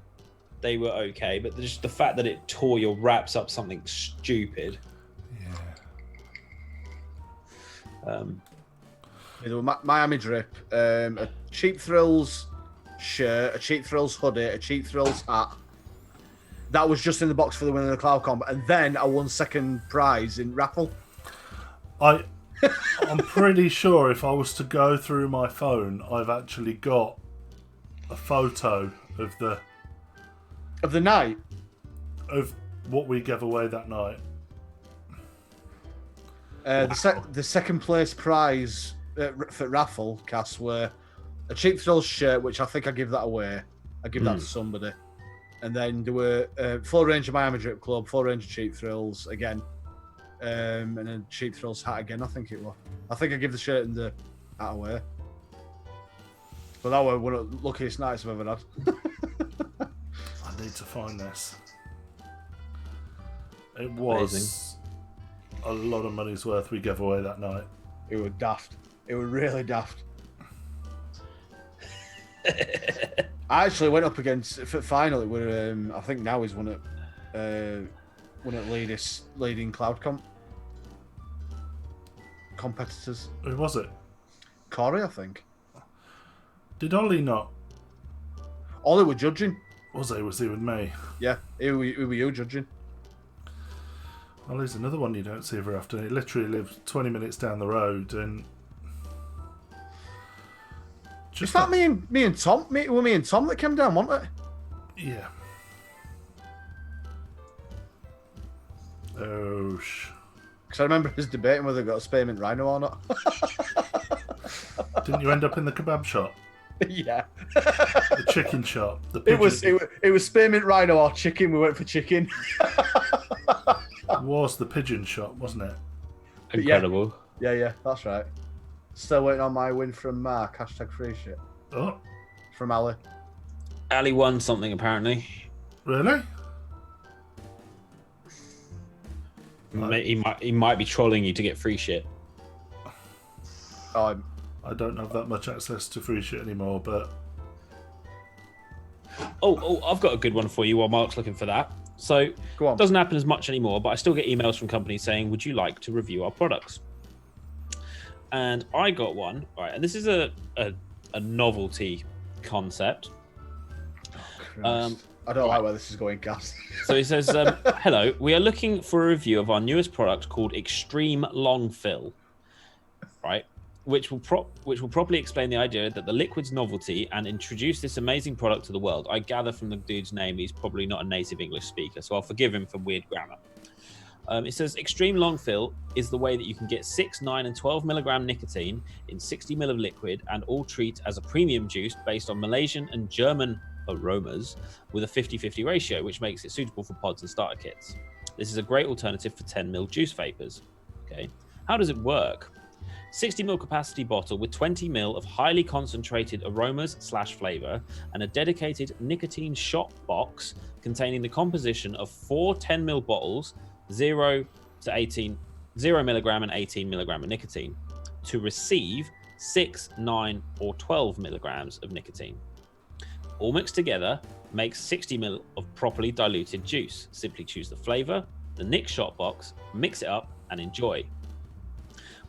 they were okay. But just the fact that it tore your wraps up something stupid.
There were Miami Drip, a Cheap Thrills shirt, a Cheap Thrills hoodie, a Cheap Thrills hat. That was just in the box for the winner of the Cloud Comp, and then I won second prize in raffle.
I'm pretty sure if I was to go through my phone, I've actually got a photo of
the night
of what we gave away that night.
The second place prize for raffle, Cass, were a Cheap Thrills shirt, which I think I give that away. I give that to somebody. And then there were full range of Miami Drip Club, full range of Cheap Thrills again, and a Cheap Thrills hat again. I think it was. I think I give the shirt and the hat away. But that was one of the luckiest nights I've ever had.
I need to find this. It was a lot of money's worth we gave away that night.
It was daft. It was really daft. I actually went up against finally. Where I think now he's one at leading cloud competitors.
Who was it?
Corey, I think.
Did Ollie not?
Ollie were judging.
Was he with me?
Yeah, who were you judging?
Ollie's another one you don't see very often. He literally lives 20 minutes down the road, and
Is that me and Tom? Me and Tom that came down, wasn't it?
Yeah. Oh,
Because I remember us debating whether they got a spearmint rhino or not.
Didn't you end up in the kebab shop?
Yeah.
The chicken shop? The
It
pigeon...
was spearmint rhino or chicken. We went for chicken.
It was the pigeon shop, wasn't it?
Incredible.
Yeah, that's right. Still waiting on my win from Mark. #free shit.
Oh,
From Ali.
Ali won something apparently.
really?
He might be trolling you to get free shit.
Oh,
I don't have that much access to free shit anymore, but
I've got a good one for you while Mark's looking for that. So
Go on.
it doesn't happen as much anymore, but I still get emails from companies saying, would you like to review our products? And I got one, right, and this is a novelty concept.
Christ. I don't like where this is going, Gas.
So he says, hello, we are looking for a review of our newest product called Extreme Long Fill, right? Which will properly explain the idea that the liquid's novelty and introduce this amazing product to the world. I gather from the dude's name, he's probably not a native English speaker, so I'll forgive him for weird grammar. It says Extreme Long Fill is the way that you can get 6, 9, and 12 milligram nicotine in 60 ml of liquid and all treat as a premium juice based on Malaysian and German aromas with a 50-50 ratio, which makes it suitable for pods and starter kits. This is a great alternative for 10 ml juice vapors. Okay, how does it work? 60 ml capacity bottle with 20 ml of highly concentrated aromas / flavor and a dedicated nicotine shot box containing the composition of 4 10 ml bottles, 0 milligram and 18 milligram of nicotine to receive 6, 9 or 12 milligrams of nicotine. All mixed together makes 60 ml of properly diluted juice. Simply choose the flavor, the Nick shot box, mix it up and enjoy.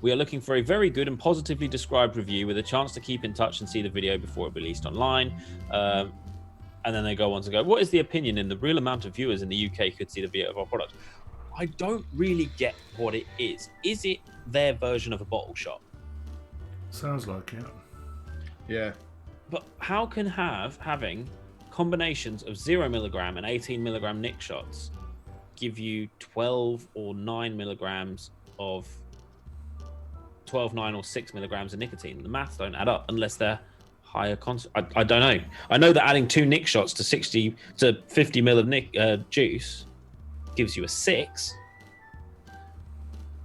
We are looking for a very good and positively described review with a chance to keep in touch and see the video before it's released online. And then they go on to go, what is the opinion in the real amount of viewers in the UK could see the video of our product? I don't really get what it is. Is it their version of a bottle shot?
Sounds like it.
Yeah.
But how can having combinations of 0 milligram and 18 milligram Nick shots give you 12 or 9 milligrams of 12, 9 or 6 milligrams of nicotine? The maths don't add up unless they're higher I don't know. I know that adding 2 Nick shots to 50 ml of Nick juice gives you a 6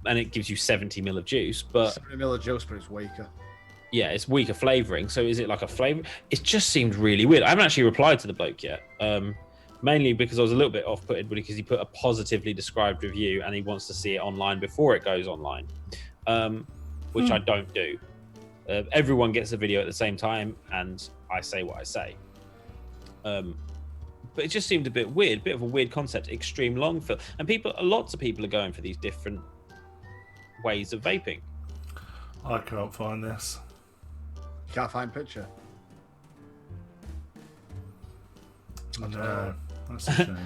and it gives you 70 ml of juice, but
70 ml of juice, but it's weaker.
Yeah, it's weaker flavoring. So is it like a flavor? It just seemed really weird. I haven't actually replied to the bloke yet, mainly because I was a little bit off-putted because he put a positively described review and he wants to see it online before it goes online, which I don't do. Everyone gets a video at the same time and I say what I say. But it just seemed a bit weird, bit of a weird concept, extreme long fill. And lots of people are going for these different ways of vaping.
I can't find this.
Can't find picture.
No, that's a shame.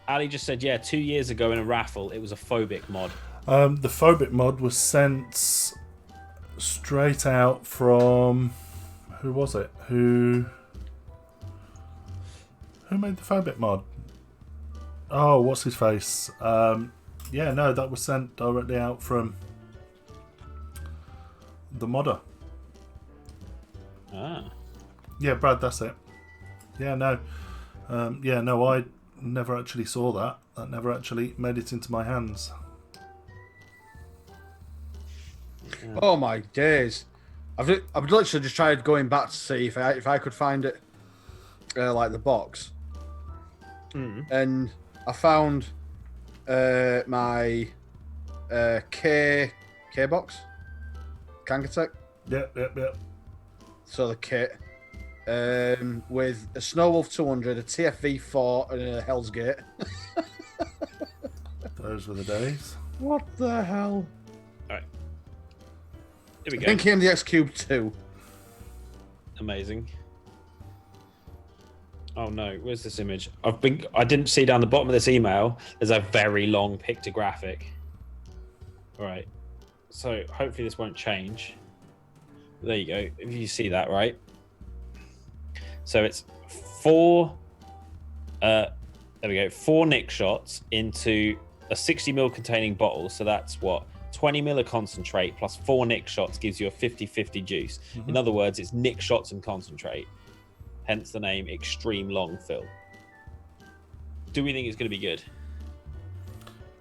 Ali just said, yeah, 2 years ago in a raffle, it was a phobic mod.
The phobic mod was sent straight out from... Who was it? Who made the phobic mod? Oh, what's his face? Yeah, no, that was sent directly out from the modder.
Ah.
Yeah, Brad, that's it. Yeah, no. I never actually saw that. That never actually made it into my hands.
Yeah.
Oh my days! I've literally just tried going back to see if I could find it, like the box, and I found my K box, Kangatech.
Yep.
So the kit, with a Snowwolf 200, a TFV4, and a Hell's Gate.
Those were the days.
What the hell?
All right. Here we go.
I think came the X Cube 2.
Amazing. Oh no, where's this image? I didn't see down the bottom of this email. There's a very long pictographic. All right. So hopefully this won't change. There you go. If you see that, right? So it's 4. There we go. 4 Nick shots into a 60 ml containing bottle. So that's what 20 ml of concentrate plus 4 Nick shots gives you a 50-50 juice.
Mm-hmm.
In other words, it's Nick shots and concentrate. Hence the name Extreme Long Fill. Do we think it's going to be good?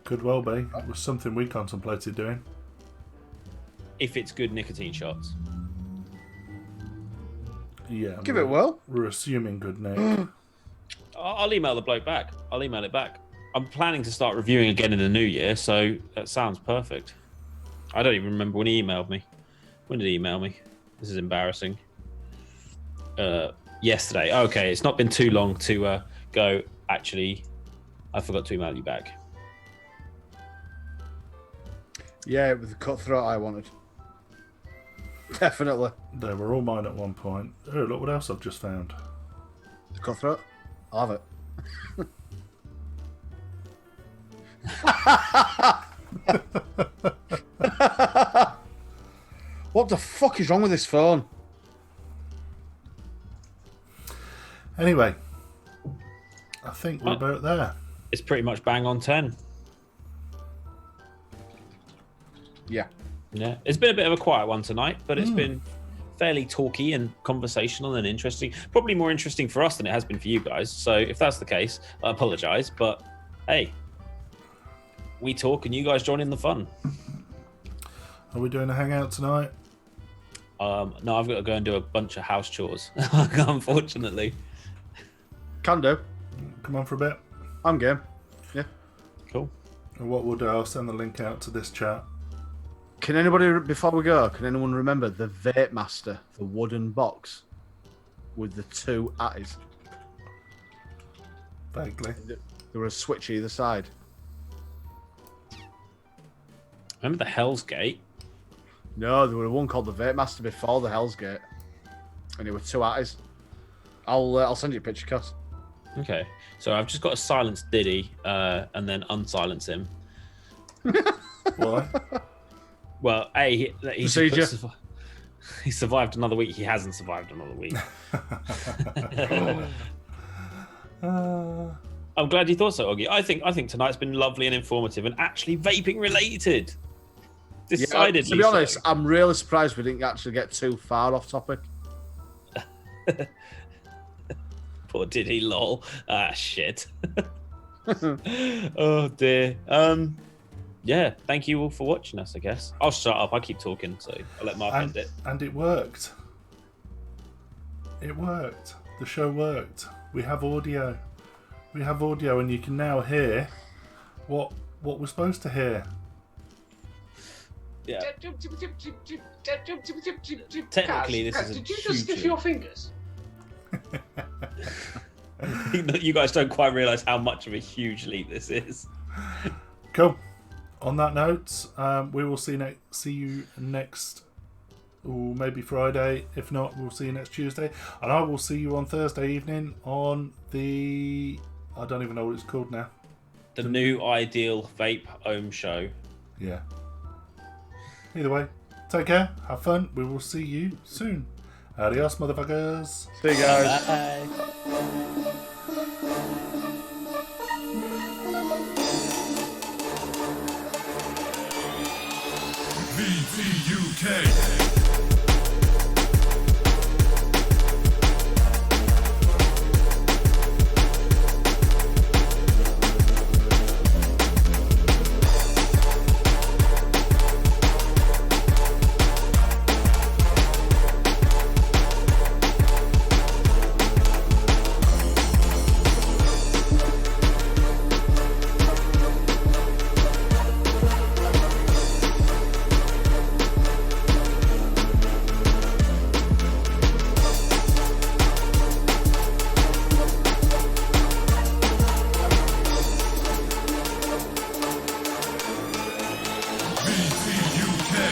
Could well be. It was something we contemplated doing.
If it's good nicotine shots.
Yeah.
Give it well.
We're assuming good Nick.
I'll email the bloke back. I'll email it back. I'm planning to start reviewing again in the new year, so that sounds perfect. I don't even remember when he emailed me. When did he email me? This is embarrassing. yesterday. Okay, it's not been too long to go. Actually, I forgot to email you back.
Yeah, it was the cutthroat I wanted. Definitely.
They were all mine at one point. Oh, look what else I've just found.
The cutthroat? I'll have it. What the fuck is wrong with this phone?
Anyway, I think we're about there.
It's pretty much bang on 10.
Yeah.
Yeah, it's been a bit of a quiet one tonight, but it's been fairly talky and conversational and interesting. Probably more interesting for us than it has been for you guys. So if that's the case, I apologise. But hey, we talk and you guys join in the fun.
Are we doing a hangout tonight?
No, I've got to go and do a bunch of house chores, unfortunately.
Can do.
Come on for a bit.
I'm game. Yeah.
Cool.
And what we'll do, I'll send the link out to this chat.
Can anybody, before we go, can anyone remember the Vape Master, the wooden box with the two atties?
Vaguely.
There was a switch either side.
Remember the Hell's Gate?
No, there was one called the Vape Master before the Hell's Gate, and it were two atties. I'll send you a picture, Cos.
Okay, so I've just got to silence Diddy and then unsilence him.
Why?
Well, he
Procedure.
he survived another week. He hasn't survived another week. I'm glad you thought so, Oggy. I think tonight's been lovely and informative and actually vaping related. Decidedly.
Yeah, to be honest,
so.
I'm really surprised we didn't actually get too far off topic.
Poor Diddy, lol. Ah, shit. Oh dear. Yeah, thank you all for watching us, I guess. I'll shut up. I keep talking, so I'll let Mark end it.
And it worked. It worked. The show worked. We have audio. We have audio, and you can now hear what we're supposed to hear.
Yeah. Technically, this is a
did you just sniff your fingers?
You guys don't quite realise how much of a huge leap this is.
Cool. On that note, we will see you next, or maybe Friday. If not, we'll see you next Tuesday, and I will see you on Thursday evening on the. I don't even know what it's called now.
The new Ideal Vape Ohm show.
Yeah. Either way, take care, have fun. We will see you soon. Adios, motherfuckers.
See you guys.
Bye.
VTUK.